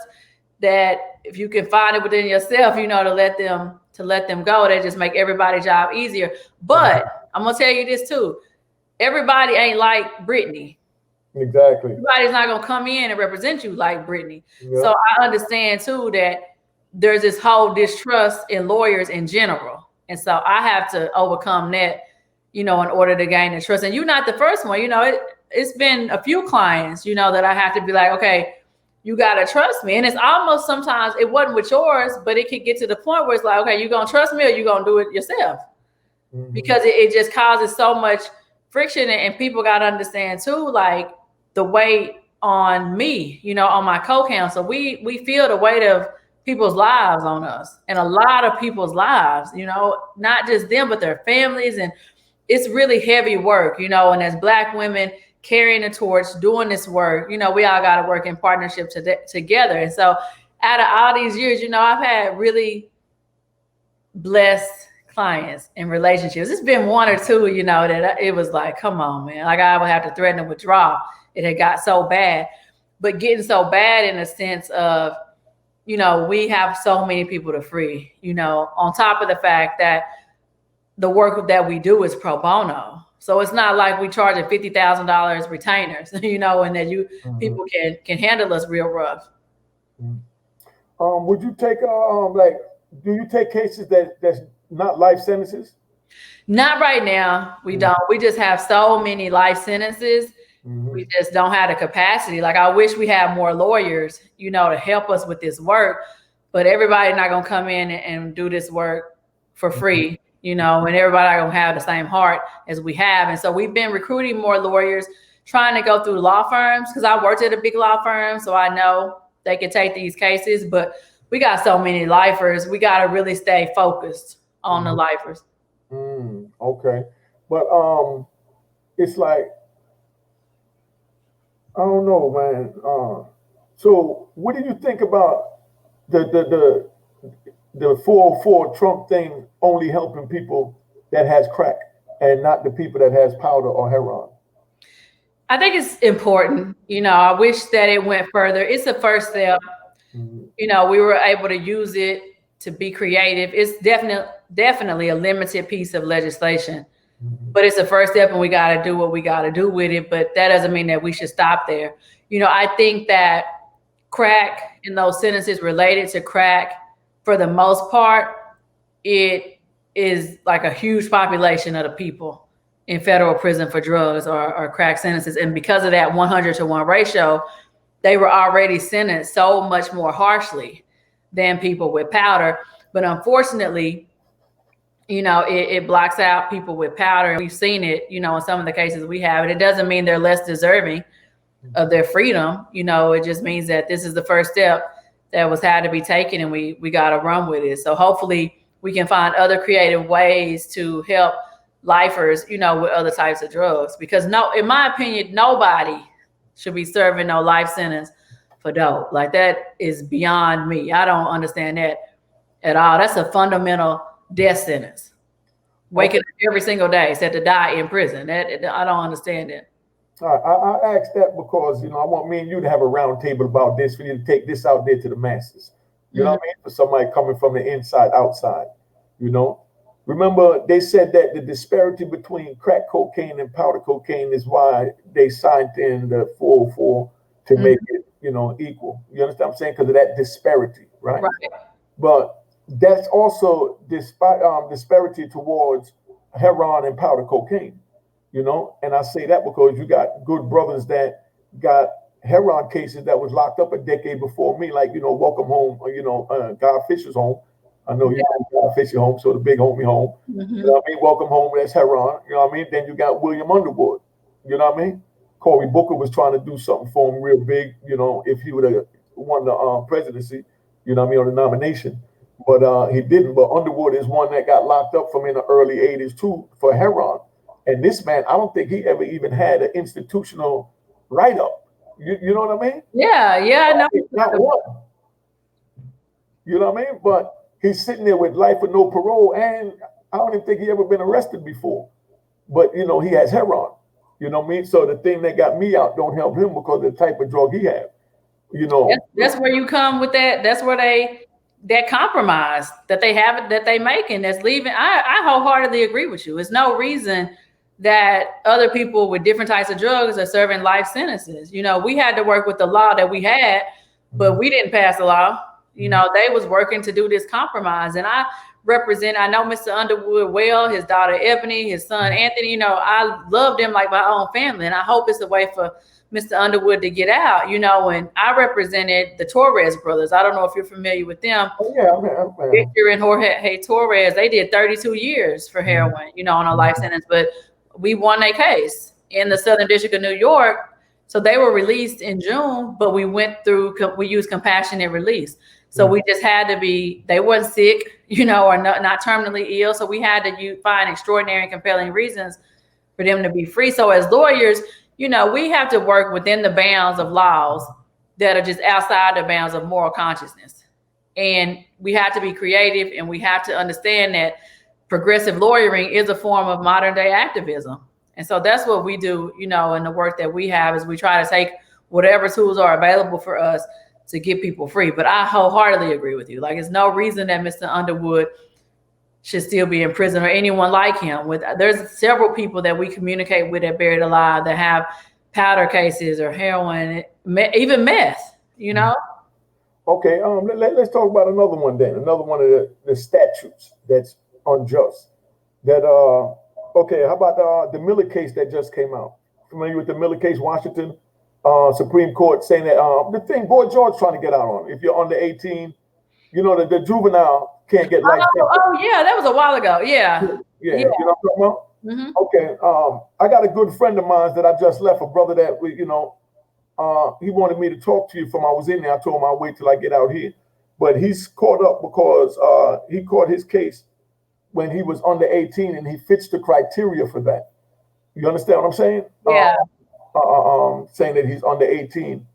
that if you can find it within yourself, to let them go, that just make everybody's job easier. But I'm gonna tell you this too. Everybody ain't like Brittany. Exactly. Everybody's not gonna come in and represent you like Brittany. Yep. So I understand too that there's this whole distrust in lawyers in general. And so I have to overcome that, in order to gain the trust. And you're not the first one. it's been a few clients, you know, that I have to be like, okay, you got to trust me. And it's almost sometimes it wasn't with yours, but it could get to the point where it's like, okay, you going to trust me or you going to do it yourself? Because it just causes so much friction. And people got to understand too, like the weight on me, you know, on my co-counsel, we feel the weight of people's lives on us, and a lot of people's lives, you know, not just them, but their families. And it's really heavy work, you know, and as Black women carrying the torch, doing this work, you know, we all got to work in partnership together. And so out of all these years, you know, I've had really blessed clients and relationships. It's been one or two, you know, that it was like, come on, man, like I would have to threaten to withdraw. It had got so bad, but getting so bad in a sense of, you know, we have so many people to free, you know, on top of the fact that the work that we do is pro bono. So it's not like we charging $50,000 retainers, you know, and that people can handle us real rough. Would you take like, do you take cases that's not life sentences? Not right now. We don't. We just have so many life sentences. We just don't have the capacity. Like I wish we had more lawyers, you know, to help us with this work, but everybody's not gonna come in and do this work for free, you know, and everybody not gonna have the same heart as we have. And so we've been recruiting more lawyers, trying to go through law firms, because I worked at a big law firm, so I know they can take these cases, but we got so many lifers. We got to really stay focused on the lifers. Okay. But it's like, I don't know, man. So what do you think about the 404 Trump thing only helping people that has crack and not the people that has powder or heroin? I think it's important. You know, I wish that it went further. It's a first step. You know, we were able to use it to be creative. It's definitely a limited piece of legislation, but it's a first step, and we got to do what we got to do with it. But that doesn't mean that we should stop there. You know, I think that crack and those sentences related to crack, for the most part, it is like a huge population of the people in federal prison for drugs or crack sentences. And because of that 100-to-1 ratio, they were already sentenced so much more harshly than people with powder. But unfortunately, you know, it blocks out people with powder. And we've seen it, you know, in some of the cases we have. And it doesn't mean they're less deserving of their freedom. You know, it just means that this is the first step that had to be taken, and we got to run with it. So hopefully we can find other creative ways to help lifers, you know, with other types of drugs. Because in my opinion, nobody should be serving no life sentence for dope. Like, that is beyond me. I don't understand that at all. That's a fundamental death sentence. Waking up every single day, set to die in prison. I don't understand it. I asked that because, you know, I want me and you to have a round table about this. We need to take this out there to the masses. You know what I mean? For somebody coming from the inside, outside, you know. Remember, they said that the disparity between crack cocaine and powder cocaine is why they signed in the 404 to make it, you know, equal. You understand what I'm saying? Because of that disparity, right? But that's also disparity towards heroin and powder cocaine, you know. And I say that because you got good brothers that got heroin cases that was locked up a decade before me, like, you know, Welcome Home, or, you know, Guy Fisher's home. I know you know Guy Fisher home, so the big homie home. You know what I mean? Welcome Home, that's heroin. You know what I mean? Then you got William Underwood. You know what I mean? Cory Booker was trying to do something for him real big, you know, if he would have won the presidency, you know what I mean, or the nomination. But he didn't. But Underwood is one that got locked up from in the early 80s too for heroin. And this man, I don't think he ever even had an institutional write-up. You know what I mean? Yeah, I know. Not one. You know what I mean? But he's sitting there with life with no parole, and I don't even think he ever been arrested before. But, you know, he has heroin. You know what I mean? So the thing that got me out don't help him because of the type of drug he had. You know. That's where you come with that. That's where that compromise that they have, that they making, that's leaving. I wholeheartedly agree with you. There's no reason that other people with different types of drugs are serving life sentences. You know, we had to work with the law that we had, but we didn't pass the law. You know, they was working to do this compromise. And I represent. I know Mr. Underwood well, his daughter Ebony, his son Anthony. You know, I love them like my own family, and I hope it's a way for Mr. Underwood to get out. You know, and I represented the Torres brothers. I don't know if you're familiar with them. Oh, yeah. Victor and Jorge Torres, they did 32 years for heroin, you know, on a life sentence, but we won their case in the Southern District of New York. So they were released in June, but we used compassionate release. So we just had to be, they weren't sick, you know, or not terminally ill. So we had to find extraordinary and compelling reasons for them to be free. So as lawyers, you know, we have to work within the bounds of laws that are just outside the bounds of moral consciousness. And we have to be creative, and we have to understand that progressive lawyering is a form of modern day activism. And so that's what we do, you know, in the work that we have is we try to take whatever tools are available for us to get people free. But I wholeheartedly agree with you. Like, there's no reason that Mr. Underwood should still be in prison, or anyone like him. There's several people that we communicate with at Buried Alive that have powder cases or heroin, even meth, you know? Okay, let's talk about another one then. Another one of the statutes that's unjust. Okay, how about the Miller case that just came out? Familiar with the Miller case, Washington Supreme Court, saying that the thing Boy George trying to get out on. If you're under 18, you know that the juvenile can't get life. Oh yeah, that was a while ago. Yeah. You know what I'm talking about? Mm-hmm. Okay, I got a good friend of mine that I just left, a brother that he wanted me to talk to you from I was in there. I told him I'll wait till I get out here. But he's caught up because he caught his case when he was under 18, and he fits the criteria for that. You understand what I'm saying? Yeah. Saying that he's under 18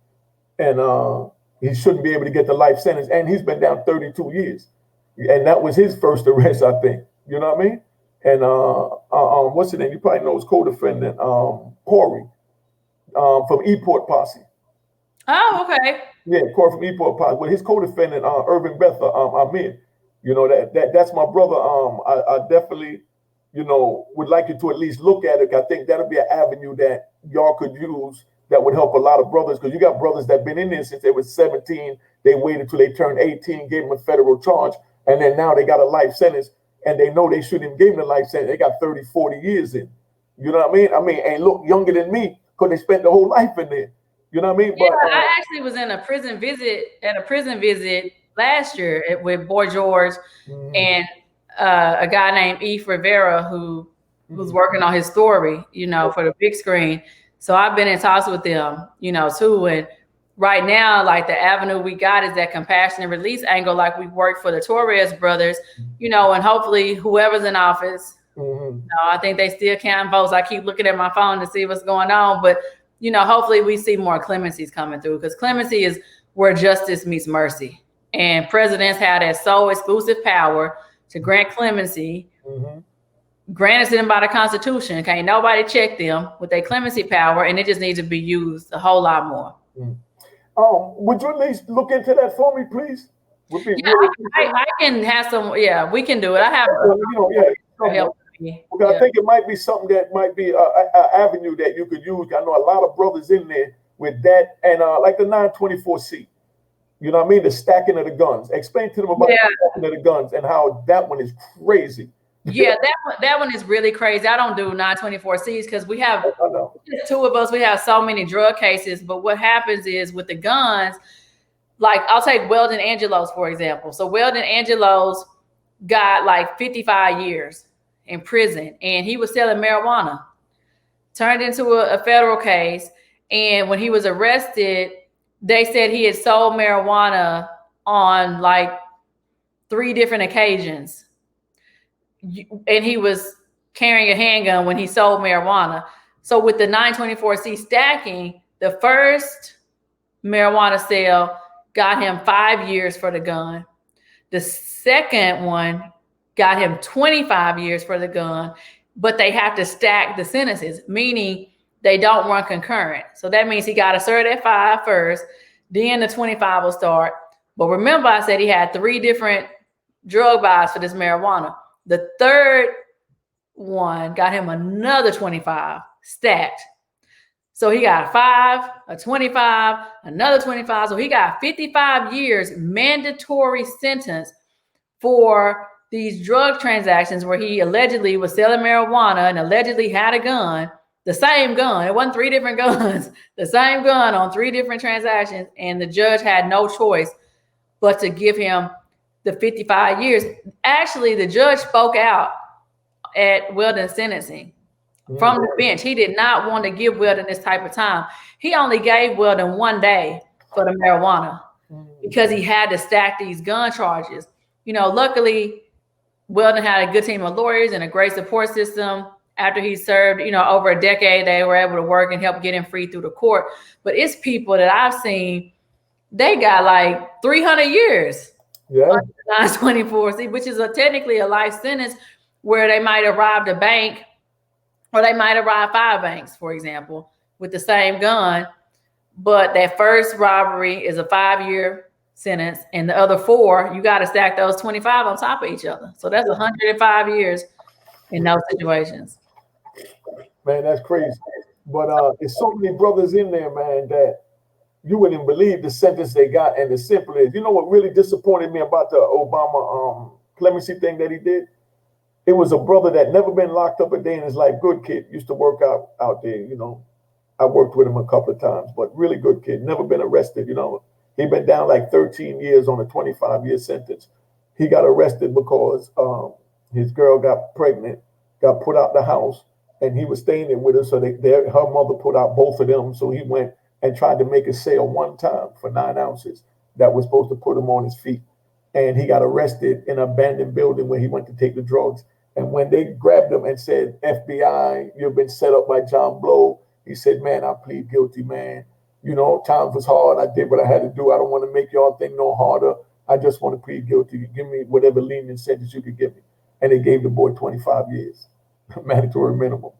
and he shouldn't be able to get the life sentence. And he's been down 32 years. And that was his first arrest, I think. You know what I mean? And what's his name? You probably know his co-defendant, Corey, from Eport Posse. Oh, okay. Yeah, Corey from Eport Posse. With his co-defendant, Irvin Betha, Amir. You know, that's my brother. I definitely, would like you to at least look at it. I think that'll be an avenue that y'all could use that would help a lot of brothers, because you got brothers that been in there since they were 17. They waited till they turned 18, gave them a federal charge, and then now they got a life sentence, and they know they shouldn't have given a life sentence. They got 30, 40 years in. You know what I mean? And look younger than me because they spent the whole life in there. You know what I mean? Yeah, but I actually was in a prison visit last year with Boy George and a guy named Eve Rivera who was working on his story, for the big screen. So I've been in talks with them, too. And right now, like, the avenue we got is that compassionate release angle, like we worked for the Torres brothers, and hopefully whoever's in office, I think they still count votes. I keep looking at my phone to see what's going on, but hopefully we see more clemencies coming through, because clemency is where justice meets mercy. And presidents have that sole exclusive power to grant clemency, granted to them by the Constitution. Can't nobody check them with their clemency power, and it just needs to be used a whole lot more. Would you at least look into that for me, please? I can have some. Yeah, we can do it. I have. I think it might be something that might be an avenue that you could use. I know a lot of brothers in there with that, and like the 924C. You know what I mean? The stacking of the guns. Explain to them about the stacking of the guns and how that one is crazy. Yeah, that one is really crazy. I don't do 924Cs because we have two of us. We have so many drug cases. But what happens is with the guns, like I'll take Weldon Angelos, for example. So Weldon Angelos got like 55 years in prison, and he was selling marijuana. Turned into a federal case. And when he was arrested, they said he had sold marijuana on like 3 different occasions. And he was carrying a handgun when he sold marijuana. So with the 924C stacking, the first marijuana sale got him 5 years for the gun. The second one got him 25 years for the gun, but they have to stack the sentences, meaning they don't run concurrent. So that means he got to serve that 5 first, then the 25 will start. But remember, I said he had 3 different drug buys for this marijuana. The third one got him another 25 stacked. So he got 5, a 25, another 25. So he got 55 years mandatory sentence for these drug transactions where he allegedly was selling marijuana and allegedly had a gun, the same gun. It wasn't 3 different guns, the same gun on 3 different transactions. And the judge had no choice but to give him the 55 years. Actually, the judge spoke out at Weldon's sentencing from the bench. He did not want to give Weldon this type of time. He only gave Weldon 1 day for the marijuana because he had to stack these gun charges. You know, luckily, Weldon had a good team of lawyers and a great support system. After he served, you know, over a decade, they were able to work and help get him free through the court. But it's people that I've seen, they got like 300 years. Yeah. 924C, which is technically a life sentence where they might have robbed a bank or they might have robbed 5 banks, for example, with the same gun. But that first robbery is a 5-year sentence, and the other 4, you got to stack those 25 on top of each other. So that's 105 years in those situations. Man, that's crazy. But there's so many brothers in there, man, that you wouldn't believe the sentence they got. And the simple is, you know what really disappointed me about the Obama clemency thing that he did? It was a brother that never been locked up a day in his life. Good kid, used to work out there, you know. I worked with him a couple of times, but really good kid, never been arrested, you know. He'd been down like 13 years on a 25-year sentence. He got arrested because his girl got pregnant, got put out the house, and he was staying there with her. So her mother put out both of them. So he went and tried to make a sale one time for 9 ounces that was supposed to put him on his feet. And he got arrested in an abandoned building where he went to take the drugs. And when they grabbed him and said, FBI, you've been set up by John Blow, he said, man, I plead guilty, man. You know, times was hard. I did what I had to do. I don't want to make y'all think no harder. I just want to plead guilty. You give me whatever lenient sentence you could give me. And they gave the boy 25 years, mandatory minimum.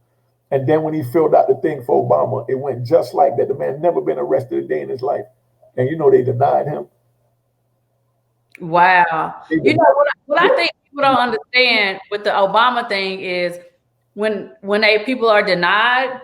And then when he filled out the thing for Obama, it went just like that. The man never been arrested a day in his life. And you know, they denied him. Wow. You know, what I think people don't understand with the Obama thing is when people are denied,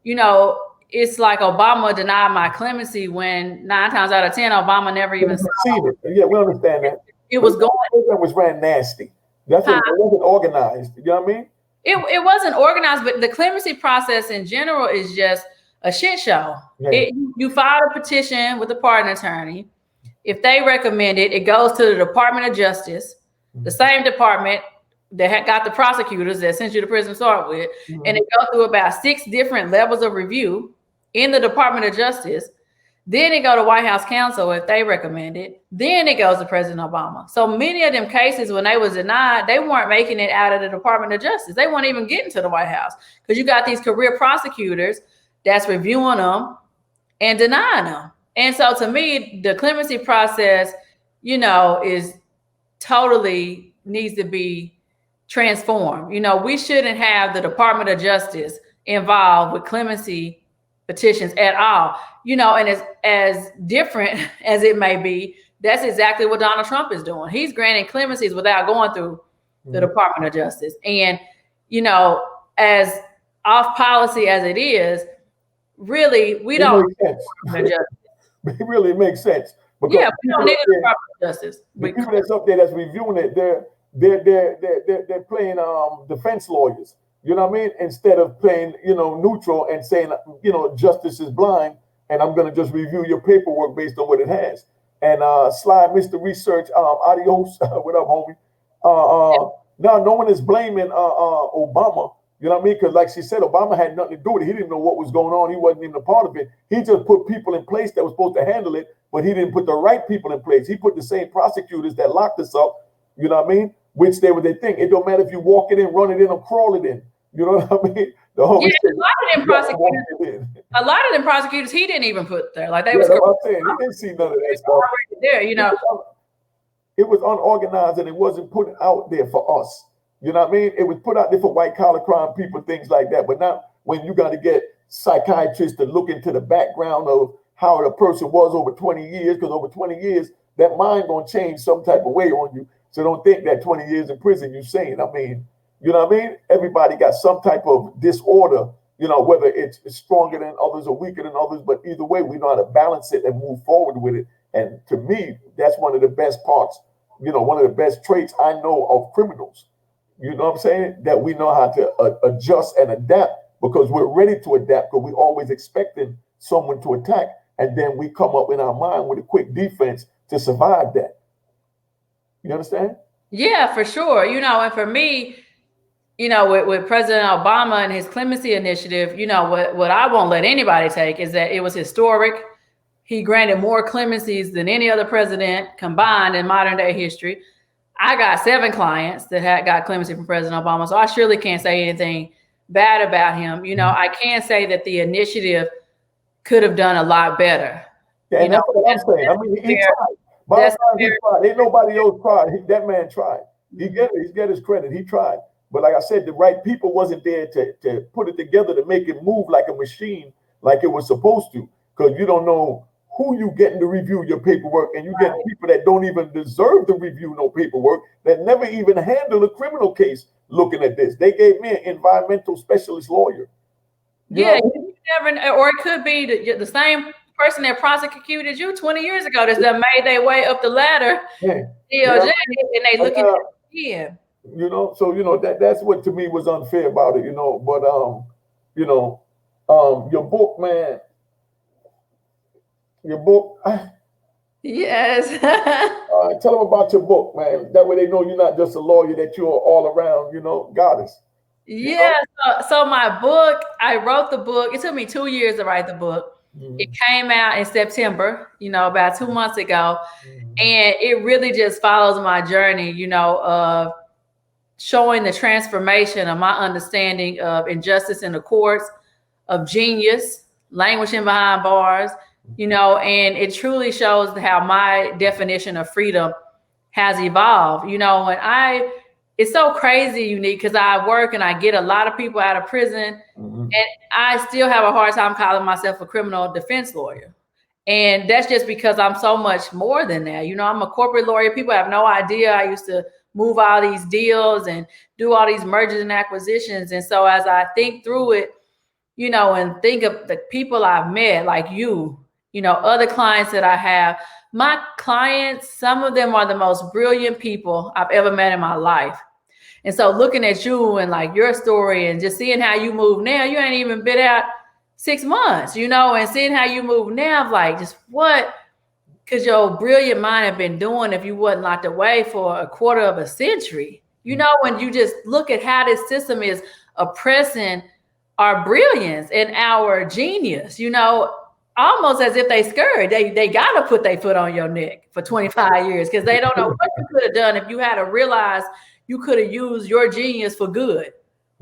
you know, it's like Obama denied my clemency when 9 times out of 10, Obama never even saw it. Yeah, we understand that. It was going. It was ran nasty. That's what, it wasn't organized. You know what I mean? It wasn't organized, but the clemency process in general is just a shit show. Yeah. You file a petition with the pardon attorney. If they recommend it, it goes to the Department of Justice, the same department that got the prosecutors that sent you to prison to start with, and it goes through about 6 different levels of review in the Department of Justice. Then it go to White House counsel if they recommend it. Then it goes to President Obama. So many of them cases, when they was denied, they weren't making it out of the Department of Justice. They weren't even getting to the White House because you got these career prosecutors that's reviewing them and denying them. And so to me, the clemency process, you know, is totally needs to be transformed. You know, we shouldn't have the Department of Justice involved with clemency petitions at all. You know, and as different as it may be, that's exactly what Donald Trump is doing. He's granting clemencies without going through the Department of Justice. And, you know, as off policy as it is, really, we don't. It really makes sense. Yeah, we don't need the Department of Justice. The people that's up there that's reviewing it, they're playing defense lawyers. You know what I mean? Instead of playing, you know, neutral and saying, you know, justice is blind, and I'm going to just review your paperwork based on what it has. And Sly, Mr. Research, adios. What up, homie? Now, no one is blaming Obama. You know what I mean? Because like she said, Obama had nothing to do with it. He didn't know what was going on. He wasn't even a part of it. He just put people in place that were supposed to handle it, but he didn't put the right people in place. He put the same prosecutors that locked us up, you know what I mean? Which they were their thing. It don't matter if you walk it in, run it in, or crawl it in. You know what I mean? A lot of them prosecutors, he didn't even put there. Like they was. What I'm saying. He didn't see none of that stuff. There, you know. It was unorganized and it wasn't put out there for us. You know what I mean? It was put out there for white collar crime people, things like that. But now, when you got to get psychiatrists to look into the background of how the person was over 20 years, because over 20 years, that mind gonna change some type of way on you. So don't think that 20 years in prison you're saying. I mean. You know what I mean? Everybody got some type of disorder, you know, whether it's stronger than others or weaker than others, but either way, we know how to balance it and move forward with it. And to me, that's one of the best parts, one of the best traits I know of criminals. You know what I'm saying? That we know how to adjust and adapt, because we're ready to adapt, because we're always expecting someone to attack. And then we come up in our mind with a quick defense to survive that. You understand? Yeah, for sure. And for me, with President Obama and his clemency initiative, what I won't let anybody take is that it was historic. He granted more clemencies than any other president combined in modern day history. I got 7 clients that had got clemency from President Obama, so I surely can't say anything bad about him. I can say that the initiative could have done a lot better. Yeah, and that's what I'm saying. I mean, he tried. Bottom line, he tried. Ain't nobody else tried. That man tried. He's got his credit. He tried. But like I said, the right people wasn't there to put it together to make it move like a machine, like it was supposed to. Because you don't know who you getting to review your paperwork, and you get people that don't even deserve to review no paperwork, that never even handled a criminal case looking at this. They gave me an environmental specialist lawyer. You never, or it could be the same person that prosecuted you 20 years ago that's done made their way up the ladder, and they look at it again. So that's what to me was unfair about it. But your book, man. Your book. Yes. Tell them about your book, man. That way they know you're not just a lawyer, that you're all around, goddess. Yeah. So my book, I wrote the book. It took me 2 years to write the book. Mm-hmm. It came out in September, about 2 months ago. Mm-hmm. And it really just follows my journey, of showing the transformation of my understanding of injustice in the courts, of genius, languishing behind bars, and it truly shows how my definition of freedom has evolved, and it's so crazy unique, because I work and I get a lot of people out of prison, and I still have a hard time calling myself a criminal defense lawyer. And that's just because I'm so much more than that. I'm a corporate lawyer. People have no idea. I used to move all these deals and do all these mergers and acquisitions. And so as I think through it, and think of the people I've met, like other clients that I have, my clients, some of them are the most brilliant people I've ever met in my life. And so looking at you and like your story and just seeing how you move now, you ain't even been out 6 months, and seeing how you move now, like just what could your brilliant mind have been doing if you wasn't locked away for a quarter of a century? When you just look at how this system is oppressing our brilliance and our genius, almost as if they scared. They got to put their foot on your neck for 25 years because they don't know what you could have done if you had to realize you could have used your genius for good.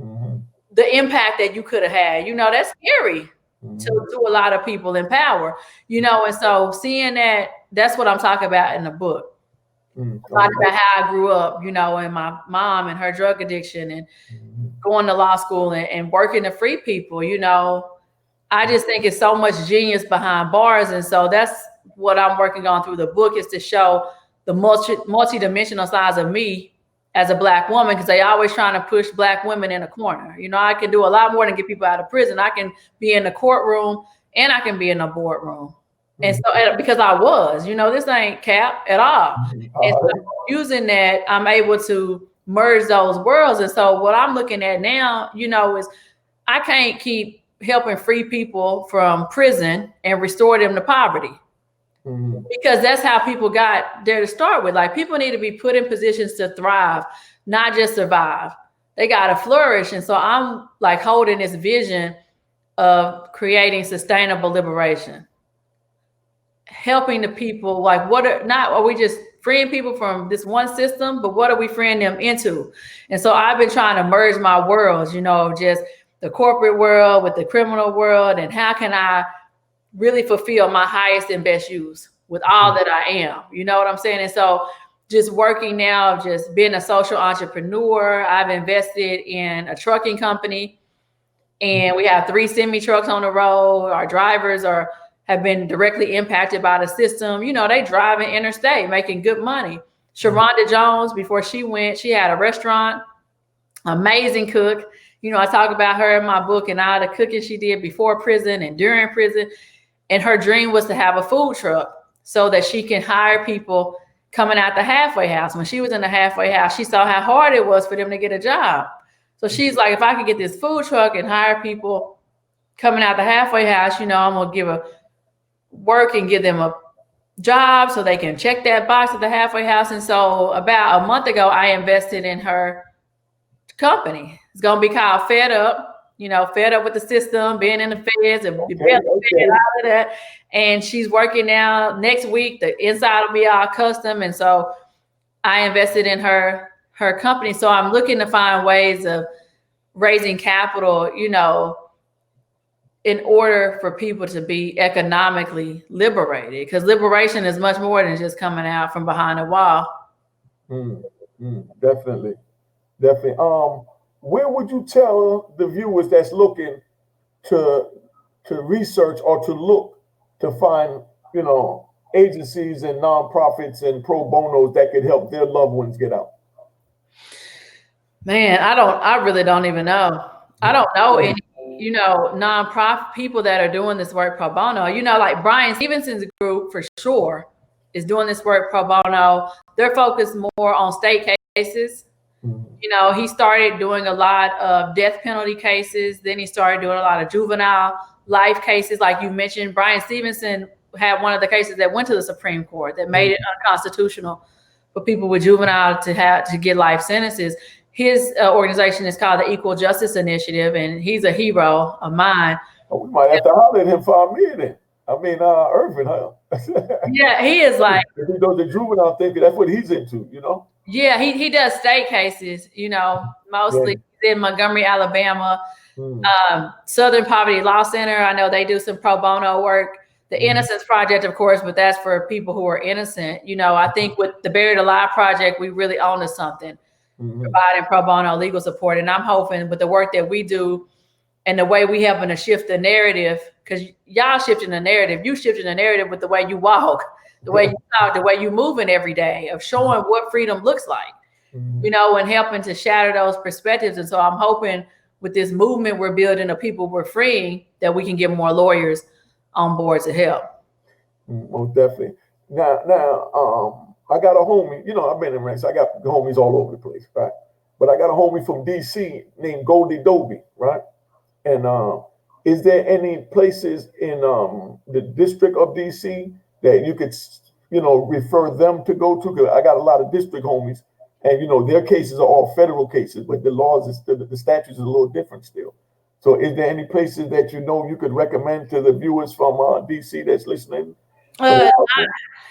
Mm-hmm. The impact that you could have had, that's scary to a lot of people in power, and so seeing that's what I'm talking about in the book. Talking about how I grew up, and my mom and her drug addiction and going to law school and working to free people, I just think it's so much genius behind bars. And so that's what I'm working on through the book, is to show the multi-dimensional sides of me as a Black woman, because they always trying to push Black women in a corner. I can do a lot more than get people out of prison. I can be in the courtroom and I can be in the boardroom. And so because I was, this ain't cap at all. And so using that, I'm able to merge those worlds. And so what I'm looking at now, is I can't keep helping free people from prison and restore them to poverty. Because that's how people got there to start with. Like, people need to be put in positions to thrive, not just survive. They got to flourish. And so I'm like holding this vision of creating sustainable liberation, helping the people. Like, are we just freeing people from this one system, but what are we freeing them into? And so I've been trying to merge my worlds, just the corporate world with the criminal world, and how can I really fulfill my highest and best use with all that I am, you know what I'm saying? And so just working now, just being a social entrepreneur, I've invested in a trucking company, and we have 3 semi trucks on the road. Our drivers have been directly impacted by the system. They driving interstate, making good money. Sharonda Jones, before she went, she had a restaurant, amazing cook. I talk about her in my book and all the cooking she did before prison and during prison. And her dream was to have a food truck so that she can hire people coming out the halfway house. When she was in the halfway house, she saw how hard it was for them to get a job. So she's like, if I could get this food truck and hire people coming out the halfway house, I'm gonna give a work and give them a job so they can check that box at the halfway house. And so about a month ago, I invested in her company. It's gonna be called Fed Up, fed up with the system, being in the feds and all of that. And she's working now. Next week, the inside will be all custom. And so I invested in her company. So I'm looking to find ways of raising capital, in order for people to be economically liberated, because liberation is much more than just coming out from behind a wall. Definitely. Where would you tell the viewers that's looking to research or to look to find, agencies and nonprofits and pro bonos that could help their loved ones get out? Man, I really don't even know. I don't know any, nonprofit people that are doing this work pro bono. Like Brian Stevenson's group for sure is doing this work pro bono. They're focused more on state cases. He started doing a lot of death penalty cases. Then he started doing a lot of juvenile life cases. Like you mentioned, Brian Stevenson had one of the cases that went to the Supreme Court that made it unconstitutional for people with juvenile to get life sentences. His organization is called the Equal Justice Initiative, and he's a hero of mine. We might have to holler at him for a minute. I mean, Irvin, huh? Yeah, he is like. If he does the juvenile thing, that's what he's into, Yeah, he does state cases, mostly in Montgomery, Alabama. Southern Poverty Law Center, I know they do some pro bono work. The Innocence Project, of course, but that's for people who are innocent. I think with the Buried Alive Project, we really own to something, providing pro bono legal support. And I'm hoping with the work that we do and the way we helping to shift the narrative, because y'all shifting the narrative, you shifting the narrative with the way you walk, the way you talk, the way you moving every day, of showing what freedom looks like, and helping to shatter those perspectives. And so I'm hoping with this movement we're building of people we're freeing, that we can get more lawyers on board to help. Most definitely. Now, I got a homie, I've been in ranks. I got homies all over the place, right? But I got a homie from DC named Goldie Dobie, right? And is there any places in the district of DC that you could, refer them to go to? Because I got a lot of district homies, and their cases are all federal cases, but the laws, the statutes is a little different still. So, is there any places that you could recommend to the viewers from DC that's listening?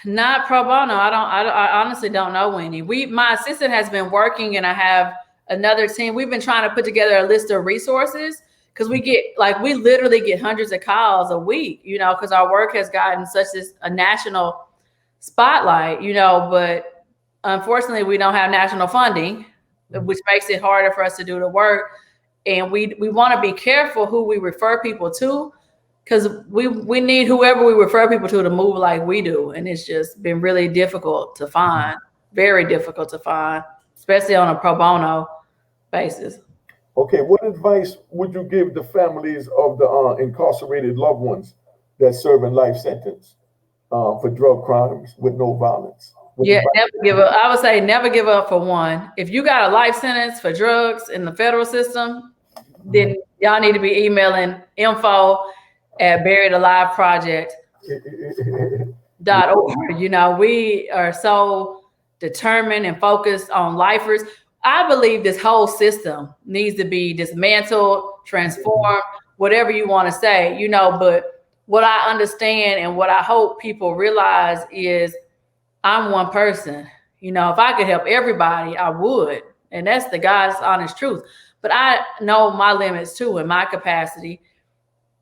Not pro bono. I honestly don't know any. My assistant has been working, and I have another team. We've been trying to put together a list of resources, because we literally get hundreds of calls a week, because our work has gotten such a national spotlight, but unfortunately we don't have national funding, which makes it harder for us to do the work. And we want to be careful who we refer people to, because we need whoever we refer people to move like we do. And it's just been really difficult to find, very difficult to find, especially on a pro bono basis. Okay, what advice would you give the families of the incarcerated loved ones that serve in life sentence for drug crimes with no violence? Never give up. I would say never give up for one. If you got a life sentence for drugs in the federal system, then y'all need to be emailing info@buriedaliveproject.org. We are so determined and focused on lifers. I believe this whole system needs to be dismantled, transformed, whatever you want to say, but what I understand and what I hope people realize is I'm one person. If I could help everybody, I would. And that's the God's honest truth. But I know my limits too in my capacity.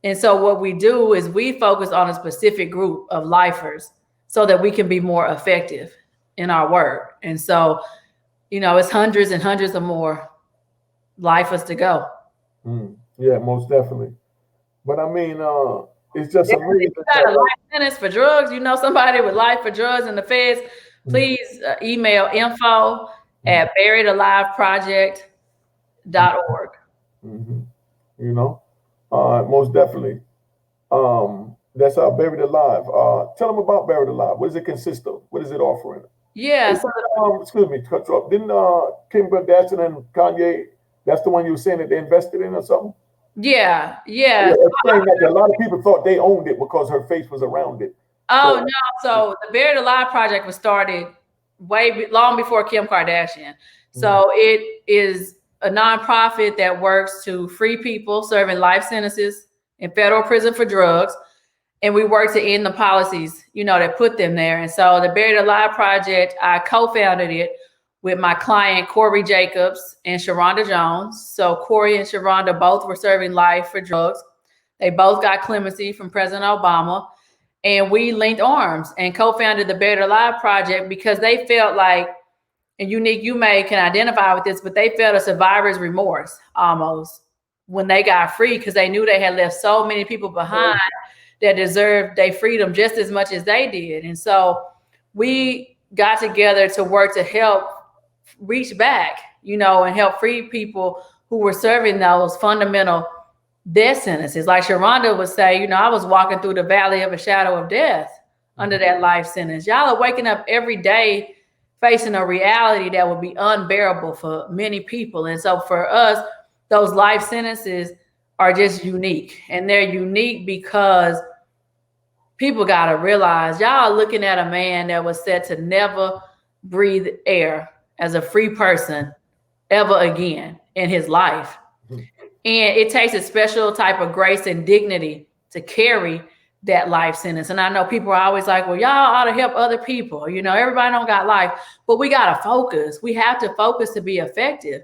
And so what we do is we focus on a specific group of lifers so that we can be more effective in our work. And so, it's hundreds and hundreds of more lifers to go. Yeah, most definitely. But I mean, it's just amazing. If you got a life sentence for drugs, somebody with life for drugs in the feds, please email info@buriedaliveproject.org. Most definitely. That's Buried Alive. Tell them about Buried Alive. What does it consist of? What is it offering? Yeah. Is that, excuse me, to cut you off. Didn't Kim Kardashian and Kanye? That's the one you were saying that they invested in or something. Yeah. Yeah, explain that. A lot of people thought they owned it because her face was around it. Oh, no. So the Buried Alive project was started long before Kim Kardashian. So it is a nonprofit that works to free people serving life sentences in federal prison for drugs. And we work to end the policies, that put them there. And so the Buried Alive project, I co-founded it with my client, Corey Jacobs and Sharonda Jones. So Corey and Sharonda both were serving life for drugs. They both got clemency from President Obama. And we linked arms and co-founded the Buried Alive project because they felt like, and Unique, you can identify with this, but they felt a survivor's remorse almost when they got free because they knew they had left so many people behind that deserved their freedom just as much as they did. And so we got together to work to help reach back, and help free people who were serving those fundamental death sentences. Like Sharonda would say, I was walking through the valley of a shadow of death under that life sentence. Y'all are waking up every day facing a reality that would be unbearable for many people. And so for us, those life sentences are just unique. And they're unique because people got to realize y'all are looking at a man that was set to never breathe air as a free person ever again in his life. And it takes a special type of grace and dignity to carry that life sentence. And I know people are always like, well, y'all ought to help other people. Everybody don't got life, but we got to focus. We have to focus to be effective.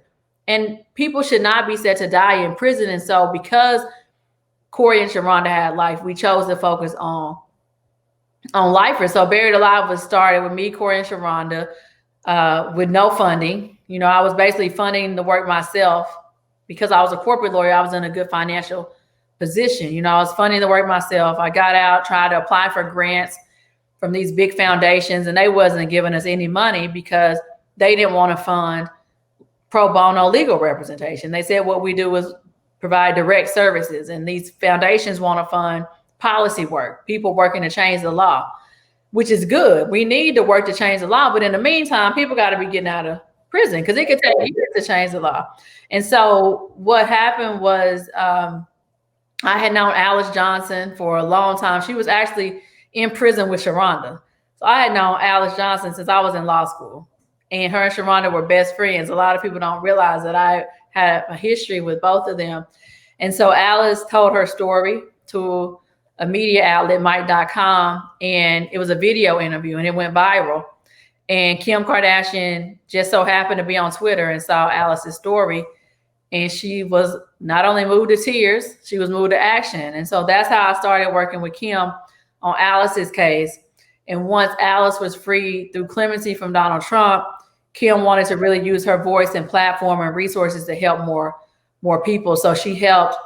And people should not be set to die in prison. And so because Corey and Sharonda had life, we chose to focus on lifers. So Buried Alive was started with me, Corey, and Sharonda with no funding. I was basically funding the work myself because I was a corporate lawyer. I was in a good financial position. I was funding the work myself. I got out, tried to apply for grants from these big foundations, and they wasn't giving us any money because they didn't want to fund pro bono legal representation. They said what we do is provide direct services, and these foundations want to fund policy work, people working to change the law, which is good. We need to work to change the law, but in the meantime, people got to be getting out of prison because it could take years to change the law. And so what happened was I had known Alice Johnson for a long time. She was actually in prison with Sharonda. So I had known Alice Johnson since I was in law school, and her and Sharonda were best friends. A lot of people don't realize that I had a history with both of them. And so Alice told her story to a media outlet, Mike.com, and it was a video interview and it went viral. And Kim Kardashian just so happened to be on Twitter and saw Alice's story. And she was not only moved to tears, she was moved to action. And so that's how I started working with Kim on Alice's case. And once Alice was freed through clemency from Donald Trump, Kim wanted to really use her voice and platform and resources to help more people. So she helped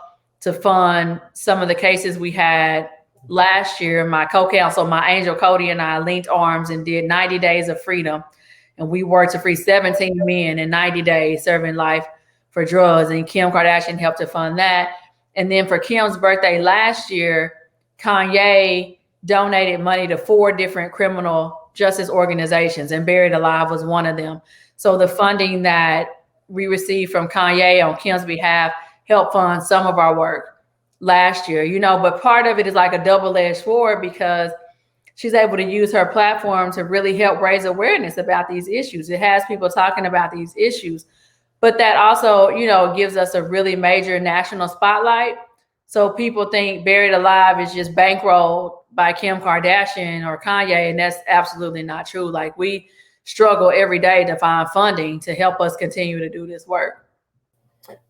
to fund some of the cases we had last year. My co-counsel, my angel Cody, and I linked arms and did 90 days of freedom. And we worked to free 17 men in 90 days serving life for drugs. And Kim Kardashian helped to fund that. And then for Kim's birthday last year, Kanye donated money to 4 different criminal justice organizations, and Buried Alive was one of them. So the funding that we received from Kanye on Kim's behalf helped fund some of our work last year, but part of it is like a double-edged sword because she's able to use her platform to really help raise awareness about these issues. It has people talking about these issues, but that also, gives us a really major national spotlight. So people think Buried Alive is just bankrolled by Kim Kardashian or Kanye, and that's absolutely not true. Like, we struggle every day to find funding to help us continue to do this work.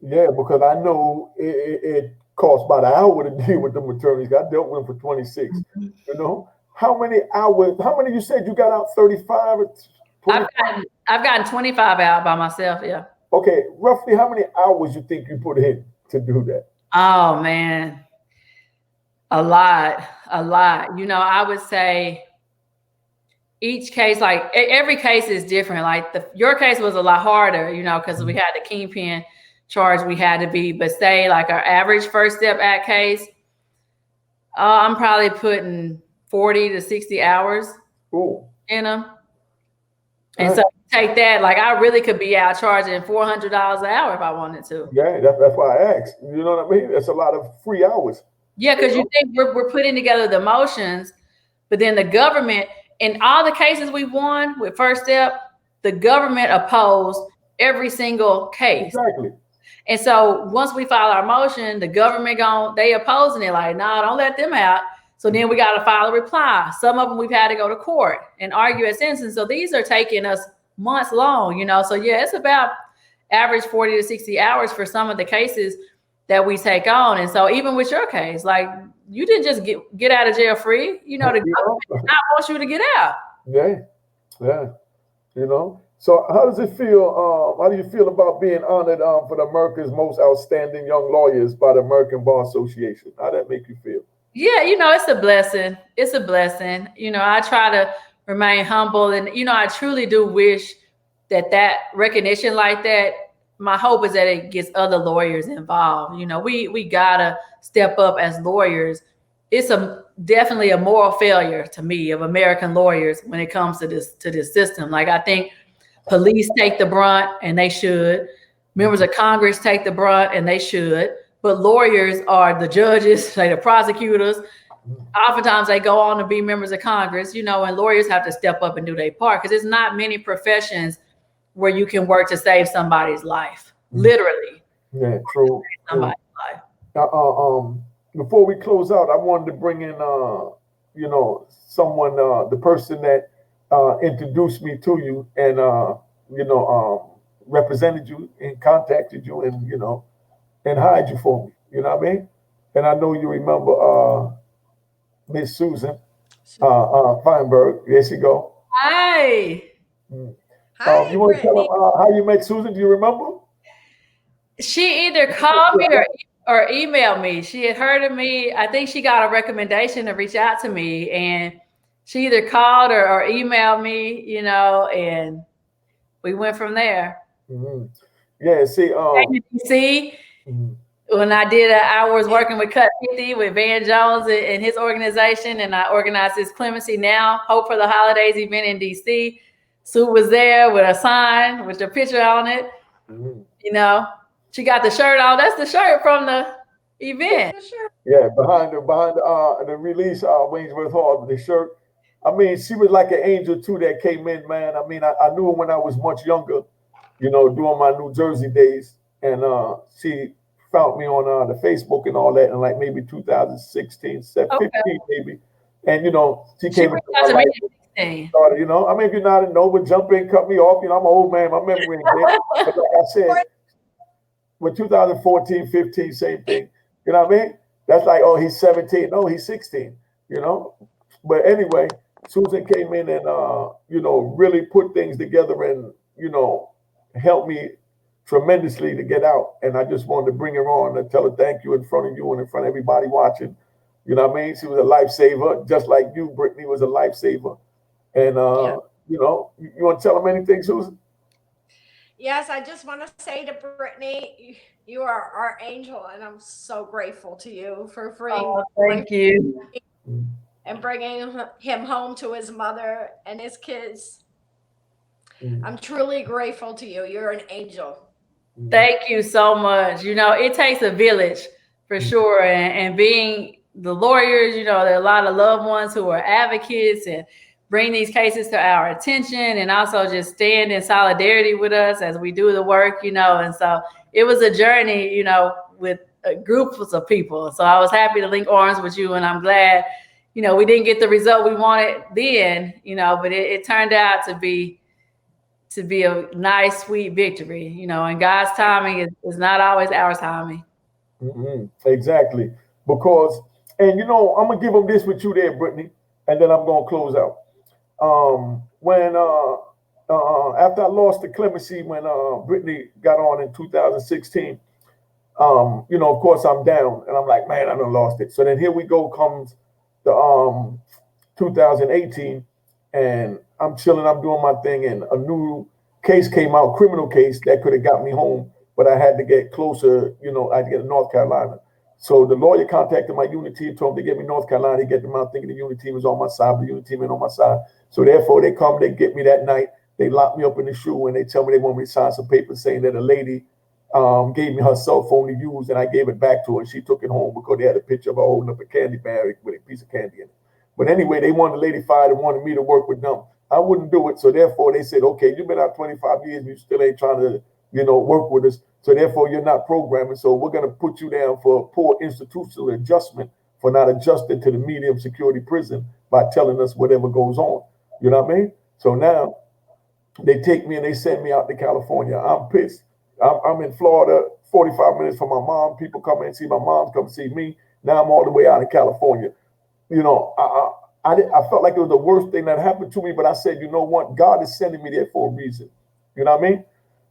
Yeah, because I know it costs about an hour to deal with the attorneys. I dealt with them for 26. How many hours? How many you said you got out? 35 or 25? I've gotten 25 out by myself. Yeah. Okay, roughly how many hours you think you put in to do that? Oh man, a lot. I would say each case, like every case is different. Like your case was a lot harder, because we had the kingpin charge we had to be, but say like our average First Step Act case, I'm probably putting 40 to 60 hours in them. And so take that, like I really could be out charging $400 an hour if I wanted to. Yeah, that's why I asked. You know what I mean? That's a lot of free hours. Yeah, because you think we're putting together the motions, but then the government, in all the cases we won with First Step, the government opposed every single case. Exactly. And so once we file our motion, the government they opposing it, like, nah, don't let them out. So then we got to file a reply. Some of them we've had to go to court and argue at sentencing. So these are taking us months long, So yeah, it's about average 40 to 60 hours for some of the cases that we take on. And so even with your case, like you didn't just get out of jail free, the government not wants you to get out. Yeah. So how does it feel? How do you feel about being honored for the America's most outstanding young lawyers by the American Bar Association? How that make you feel? Yeah, it's a blessing. It's a blessing. I try to remain humble, and I truly do wish that recognition like that. My hope is that it gets other lawyers involved. We gotta step up as lawyers. It's definitely a moral failure to me of American lawyers when it comes to this system. Like I think police take the brunt, and they should. Members of Congress take the brunt, and they should. But lawyers are the judges, like the prosecutors. Oftentimes they go on to be members of Congress, and lawyers have to step up and do their part because there's not many professions where you can work to save somebody's life, literally. Yeah, true. Somebody's life. Before we close out, I wanted to bring in, someone, the person that introduced me to you and, represented you and contacted you and hired you for me. You know what I mean? And I know you remember Miss Susan Feinberg. There she go. Hi. Hi, you want to tell them how you met Susan? Do you remember? She either called me or emailed me. She had heard of me. I think she got a recommendation to reach out to me, and she either called or emailed me, and we went from there. Mm-hmm. Yeah, see, when I was working with Cut 50 with Van Jones and his organization, and I organized this Clemency Now Hope for the Holidays event in DC. Sue was there with a sign with a picture on it. Mm-hmm. She got the shirt on. That's the shirt from the event. Yeah, behind the release, Waynesworth Hall, the shirt. I mean, she was like an angel too that came in, man. I mean, I knew her when I was much younger, doing my New Jersey days, and she found me on the Facebook and all that, in like maybe 2016, 15 maybe, and she came into my life. Started, I mean, if you're not a Nova, jump in, cut me off. I'm an old man. My memory ain't there. But like I said, with 2014, 15, same thing. You know what I mean? That's like, oh, he's 17. No, he's 16. But anyway, Susan came in and really put things together and helped me tremendously to get out. And I just wanted to bring her on and tell her thank you in front of you and in front of everybody watching. You know what I mean? She was a lifesaver, just like you, Brittany, was a lifesaver. And, you want to tell them anything, Susan? Yes, I just want to say to Brittany, you are our angel, and I'm so grateful to you for freeing thank you. And bringing him home to his mother and his kids. I'm truly grateful to you. You're an angel. Thank you so much. It takes a village for sure. And being the lawyers, there are a lot of loved ones who are advocates and bring these cases to our attention, and also just stand in solidarity with us as we do the work, and so it was a journey, with groups of people. So I was happy to link arms with you, and I'm glad, we didn't get the result we wanted then, but it turned out to be a nice, sweet victory, and God's timing is not always our timing. Mm-hmm. Exactly. Because, and I'm going to give them this with you there, Brittany, and then I'm going to close out. When after I lost the clemency, when Brittany got on in 2016, of course I'm down and I'm like, man, I done lost it. So then here we go comes the 2018, and I'm chilling, I'm doing my thing, and a new case came out, criminal case that could have got me home, but I had to get closer, I had to get to North Carolina. So the lawyer contacted my unit team, told them to get me North Carolina. They get them out thinking the unit team was on my side, but the unit team ain't on my side. So therefore they come, they get me that night. They locked me up in the shoe and they tell me they want me to sign some papers saying that a lady gave me her cell phone to use, and I gave it back to her, and she took it home because they had a picture of her holding up a candy bag with a piece of candy in it. But anyway, they wanted the lady fired and wanted me to work with them. I wouldn't do it, so therefore they said, okay, you've been out 25 years, you still ain't trying to, work with us, so therefore you're not programming, so we're going to put you down for poor institutional adjustment for not adjusting to the medium security prison by telling us whatever goes on. You know what I mean? So now they take me and they send me out to California. I'm pissed. I'm in Florida, 45 minutes from my mom. People come and see my mom, come see me. Now I'm all the way out in California. I felt like it was the worst thing that happened to me, but I said, you know what? God is sending me there for a reason. You know what I mean?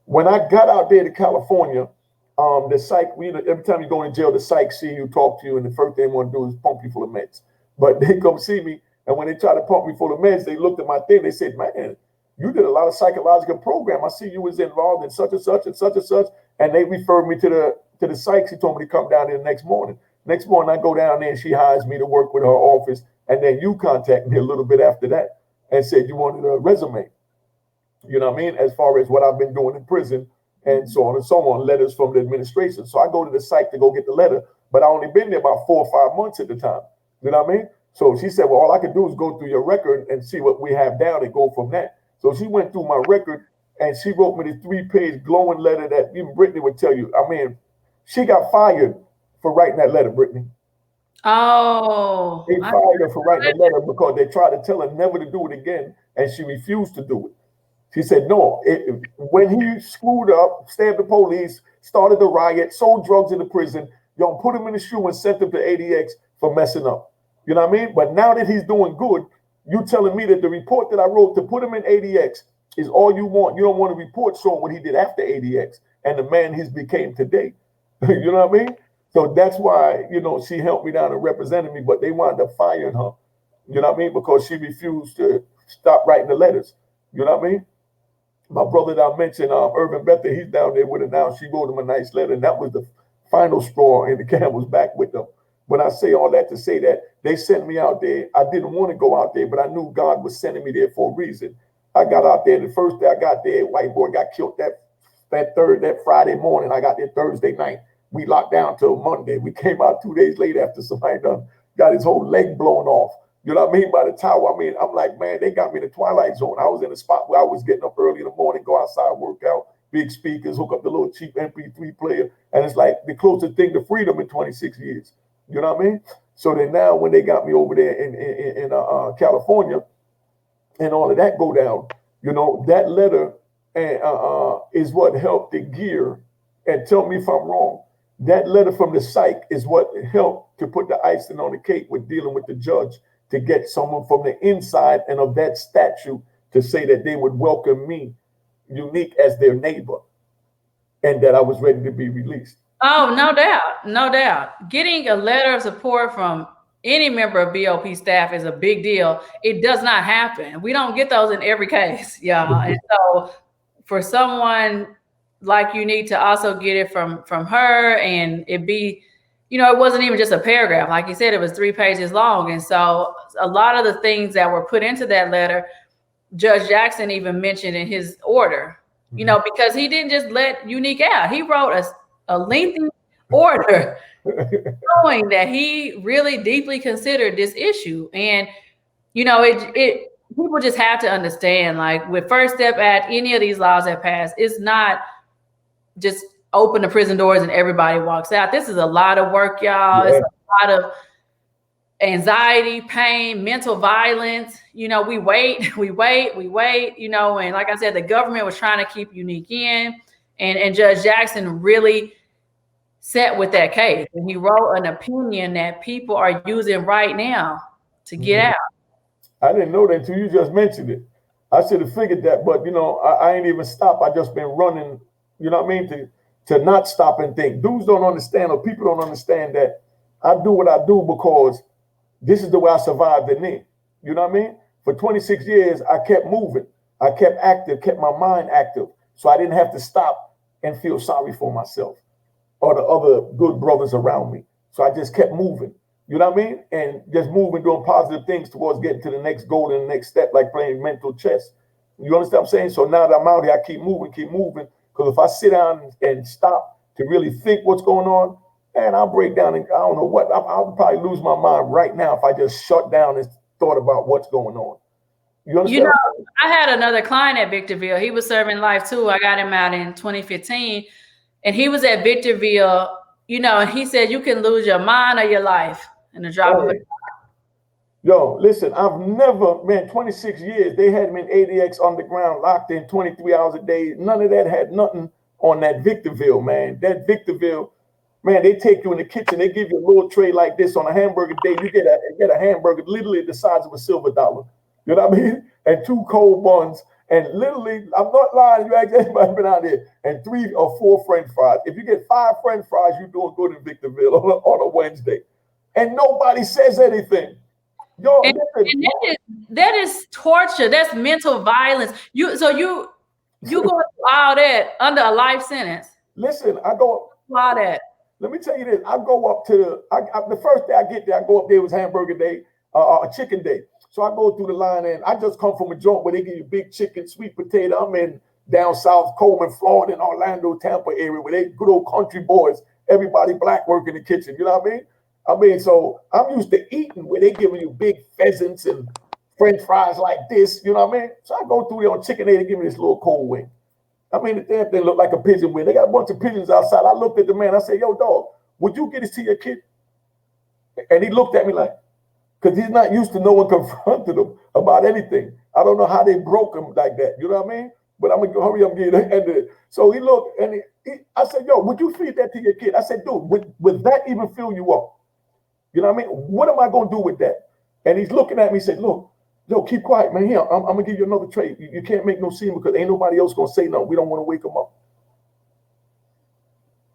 When I got out there to California, the psych, every time you go in jail, the psych see you, talk to you, and the first thing they want to do is pump you full of meds. But they come see me, and when they try to pump me full of meds, they looked at my thing, they said, man, you did a lot of psychological program. I see you was involved in such and such and such and such. And they referred me to the psych. She told me to come down there the next morning. Next morning, I go down there and she hires me to work with her office. And then you contact me a little bit after that and said you wanted a resume. You know what I mean? As far as what I've been doing in prison and so on and so on, letters from the administration. So I go to the site to go get the letter, but I only been there about 4 or 5 months at the time. You know what I mean? So she said, well, all I can do is go through your record and see what we have down and go from that. So she went through my record and she wrote me the 3-page glowing letter that even Brittany would tell you. I mean, she got fired for writing that letter, Brittany. Oh. They fired her for writing the letter because they tried to tell her never to do it again, and she refused to do it. She said, no, when he screwed up, stabbed the police, started the riot, sold drugs in the prison, y'all put him in the shoe and sent him to ADX for messing up. You know what I mean? But now that he's doing good, you telling me that the report that I wrote to put him in ADX is all you want. You don't want a report showing what he did after ADX and the man he's became today. You know what I mean? So that's why, she helped me down and represented me, but they wound up firing her. You know what I mean? Because she refused to stop writing the letters. You know what I mean? My brother that I mentioned, Irvin Bether, he's down there with her now. She wrote him a nice letter, and that was the final straw, and the camel's back with them. But I say all that to say that they sent me out there. I didn't want to go out there, but I knew God was sending me there for a reason. I got out there. The first day I got there, white boy got killed that Friday morning. I got there Thursday night. We locked down till Monday. We came out 2 days later after somebody got his whole leg blown off. You know what I mean? By the tower. I mean, I'm like, man, they got me in the twilight zone. I was in a spot where I was getting up early in the morning, go outside, work out, big speakers, hook up the little cheap MP3 player. And it's like the closest thing to freedom in 26 years. You know what I mean? So then now when they got me over there in California and all of that go down, that letter is what helped the gear. And tell me if I'm wrong. That letter from the psych is what helped to put the icing on the cake with dealing with the judge to get someone from the inside and of that statute to say that they would welcome me unique as their neighbor and that I was ready to be released. Oh, no doubt. No doubt. Getting a letter of support from any member of BOP staff is a big deal. It does not happen. We don't get those in every case, y'all. And so for someone like you need to also get it from her, and it be, it wasn't even just a paragraph. Like you said, it was 3 pages long. And so a lot of the things that were put into that letter, Judge Jackson even mentioned in his order, because he didn't just let Unique out. He wrote a lengthy order showing that he really deeply considered this issue. And, it people just have to understand, like with First Step Act, any of these laws that pass, it's not just open the prison doors and everybody walks out. This is a lot of work, y'all. Yeah. It's a lot of anxiety, pain, mental violence. We wait, and like I said, the government was trying to keep Unique in, and Judge Jackson really sat with that case, and he wrote an opinion that people are using right now to get out. I didn't know that until you just mentioned it. I should have figured that, but I ain't even stopped. I just been running, you know what I mean, to not stop and think. Dudes don't understand, or people don't understand that I do what I do because this is the way I survived in it. You know what I mean? For 26 years, I kept moving. I kept active, kept my mind active. So I didn't have to stop and feel sorry for myself or the other good brothers around me. So I just kept moving. You know what I mean? And just moving, doing positive things towards getting to the next goal and the next step, like playing mental chess. You understand what I'm saying? So now that I'm out here, I keep moving. Because if I sit down and stop to really think what's going on, man, I'll break down and I don't know what. I'll probably lose my mind right now if I just shut down and thought about what's going on. You understand? You know, I had another client at Victorville. He was serving life too. I got him out in 2015, and he was at Victorville. You know, and he said you can lose your mind or your life in the drop of a. Yo, listen, I've never, man, 26 years, they had me in ADX underground, locked in 23 hours a day. None of that had nothing on that Victorville, man. That Victorville, man, they take you in the kitchen, they give you a little tray like this on a hamburger day. You get a hamburger literally the size of a silver dollar. You know what I mean? And 2 cold buns. And literally, I'm not lying, you ask anybody been out there, and 3 or 4 French fries. If you get 5 French fries, you're doing good in Victorville on a Wednesday. And nobody says anything. Yo, and that is torture. That's mental violence. You go through all that under a life sentence. Listen, I go all that. Let me tell you this. I go up to the first day I get there. I go up there. It was hamburger day, chicken day. So I go through the line, and I just come from a joint where they give you big chicken, sweet potato. I'm in down south, Coleman, Florida, and Orlando, Tampa area, where they good old country boys. Everybody black work in the kitchen. You know what I mean? So I'm used to eating where they giving you big pheasants and French fries like this, you know what I mean? So I go through there on chicken, they give me this little cold wing. I mean, the damn thing looked like a pigeon wing. They got a bunch of pigeons outside. I looked at the man, I said, yo, dog, would you get this to your kid? And he looked at me like, because he's not used to no one confronted him about anything. I don't know how they broke him like that, you know what I mean? But I'm gonna hurry up and get the end of it. So he looked, and I said, yo, would you feed that to your kid? I said, dude, would that even fill you up? You know what I mean? What am I going to do with that? And he's looking at me and said, look, yo, keep quiet, man. Here, I'm going to give you another tray. You can't make no scene because ain't nobody else going to say nothing. We don't want to wake them up.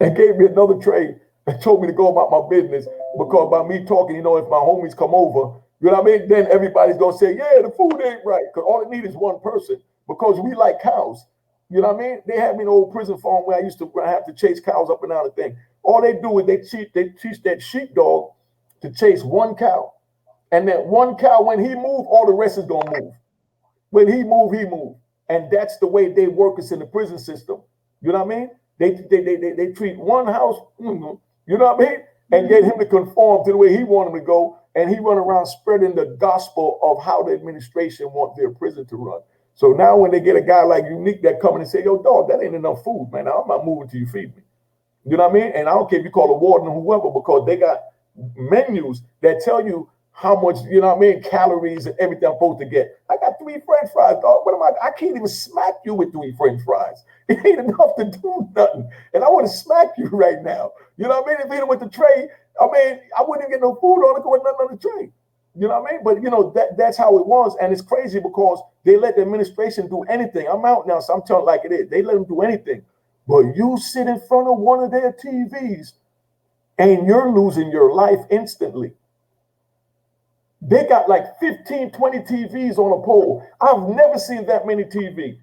And gave me another tray and told me to go about my business because by me talking, you know, if my homies come over, you know what I mean? Then everybody's going to say, yeah, the food ain't right because all it needs is one person because we like cows. You know what I mean? They had me in an old prison farm where I used to have to chase cows up and down the thing. All they do is they teach that sheepdog to chase one cow. And that one cow, when he move, all the rest is going to move. When he move, he move. And that's the way they work us in the prison system. You know what I mean? They treat one house, you know what I mean? And get him to conform to the way he want him to go. And he run around spreading the gospel of how the administration want their prison to run. So now when they get a guy like Unique that come in and say, yo, dog, that ain't enough food, man. I'm not moving till you feed me. You know what I mean? And I don't care if you call a warden or whoever, because they got menus that tell you how much, you know what I mean, calories and everything I'm supposed to get. I got 3 French fries, dog. What am I can't even smack you with 3 French fries. It ain't enough to do nothing. And I want to smack you right now. You know what I mean? If he with the tray, I mean, I wouldn't even get no food on it with nothing on the tray. You know what I mean? But you know, that's how it was. And it's crazy because they let the administration do anything. I'm out now, so I'm telling like it is. They let them do anything. But you sit in front of one of their TVs and you're losing your life instantly. They got like 15, 20 TVs on a pole. I've never seen that many TV.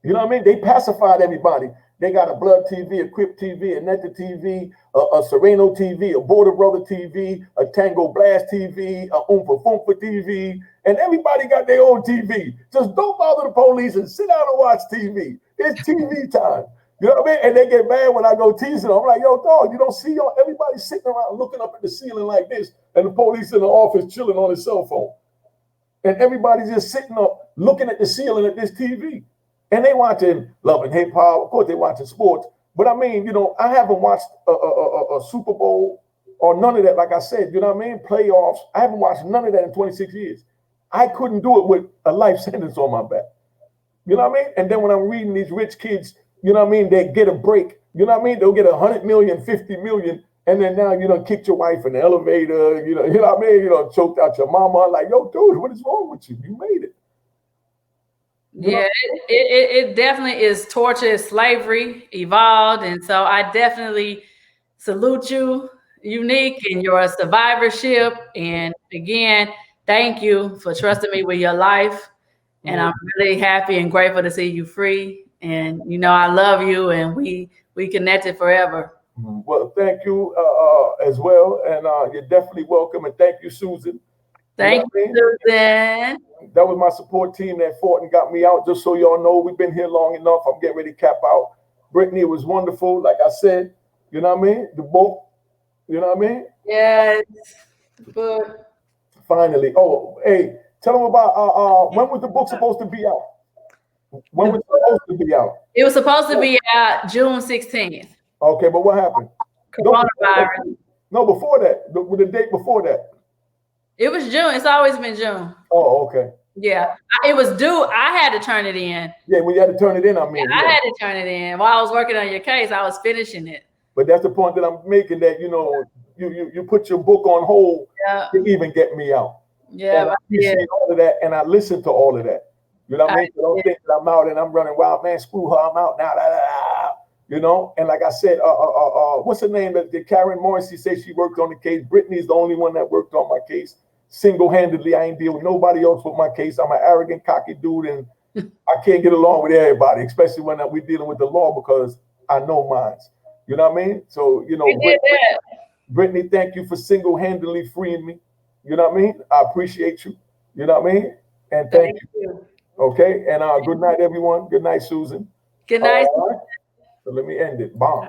You know what I mean? They pacified everybody. They got a Blood TV, a Quip TV, a Netta TV, a Sereno TV, a Border Brother TV, a Tango Blast TV, a Oompa Foompa TV, and everybody got their own TV. Just don't bother the police and sit down and watch TV. It's TV time. You know what I mean? And they get mad when I go teasing them. I'm like, yo, dog, you don't see everybody sitting around looking up at the ceiling like this, and the police in the office chilling on his cell phone. And everybody's just sitting up looking at the ceiling at this TV. And they watching Love and Hip Hop. Of course, they watching sports. But I mean, you know, I haven't watched a Super Bowl or none of that. Like I said, you know what I mean? Playoffs. I haven't watched none of that in 26 years. I couldn't do it with a life sentence on my back. You know what I mean? And then when I'm reading these rich kids, you know what I mean? They get a break. You know what I mean? They'll get 100 million, 50 million. And then now, you know, kicked your wife in the elevator. You know what I mean? You know, choked out your mama. Like, yo, dude, what is wrong with you? You made it. Yeah, it definitely is torture, it's slavery, evolved. And so I definitely salute you, Unique, and your survivorship. And again, thank you for trusting me with your life. And I'm really happy and grateful to see you free. And, you know, I love you and we connected forever. Well, thank you as well. And you're definitely welcome. And thank you, Susan, Thank you, Susan. That was my support team that fought and got me out. Just so y'all know, we've been here long enough. I'm getting ready to cap out. Brittany, it was wonderful. Like I said, you know what I mean? The book, you know what I mean? Yes. Book. Finally. Oh, hey, tell them about when was the book supposed to be out? When was it supposed to be out? It was supposed to be out June 16th. Okay, but what happened? Coronavirus. No, before that. The date before that. It was June. It's always been June. Oh, okay. Yeah. It was due. I had to turn it in. Yeah, when you had to turn it in, I mean. I had to turn it in. While I was working on your case, I was finishing it. But that's the point that I'm making, that, you know, you put your book on hold to even get me out. Yeah. And I appreciate all of that, and I listen to all of that. You know what I mean? So don't think that I'm out and I'm running wild, man. Screw her, I'm out now. You know, and like I said, what's her name? That Karen Morrissey said she worked on the case. Brittany's the only one that worked on my case single-handedly. I ain't deal with nobody else with my case. I'm an arrogant, cocky dude, and I can't get along with everybody, especially when we're dealing with the law, because I know mines. You know what I mean? So, you know, Brittany, thank you for single-handedly freeing me. You know what I mean? I appreciate you. You know what I mean? And thank you. Okay, and good night, everyone. Good night, Susan. Good night. Right. So let me end it. Bomb.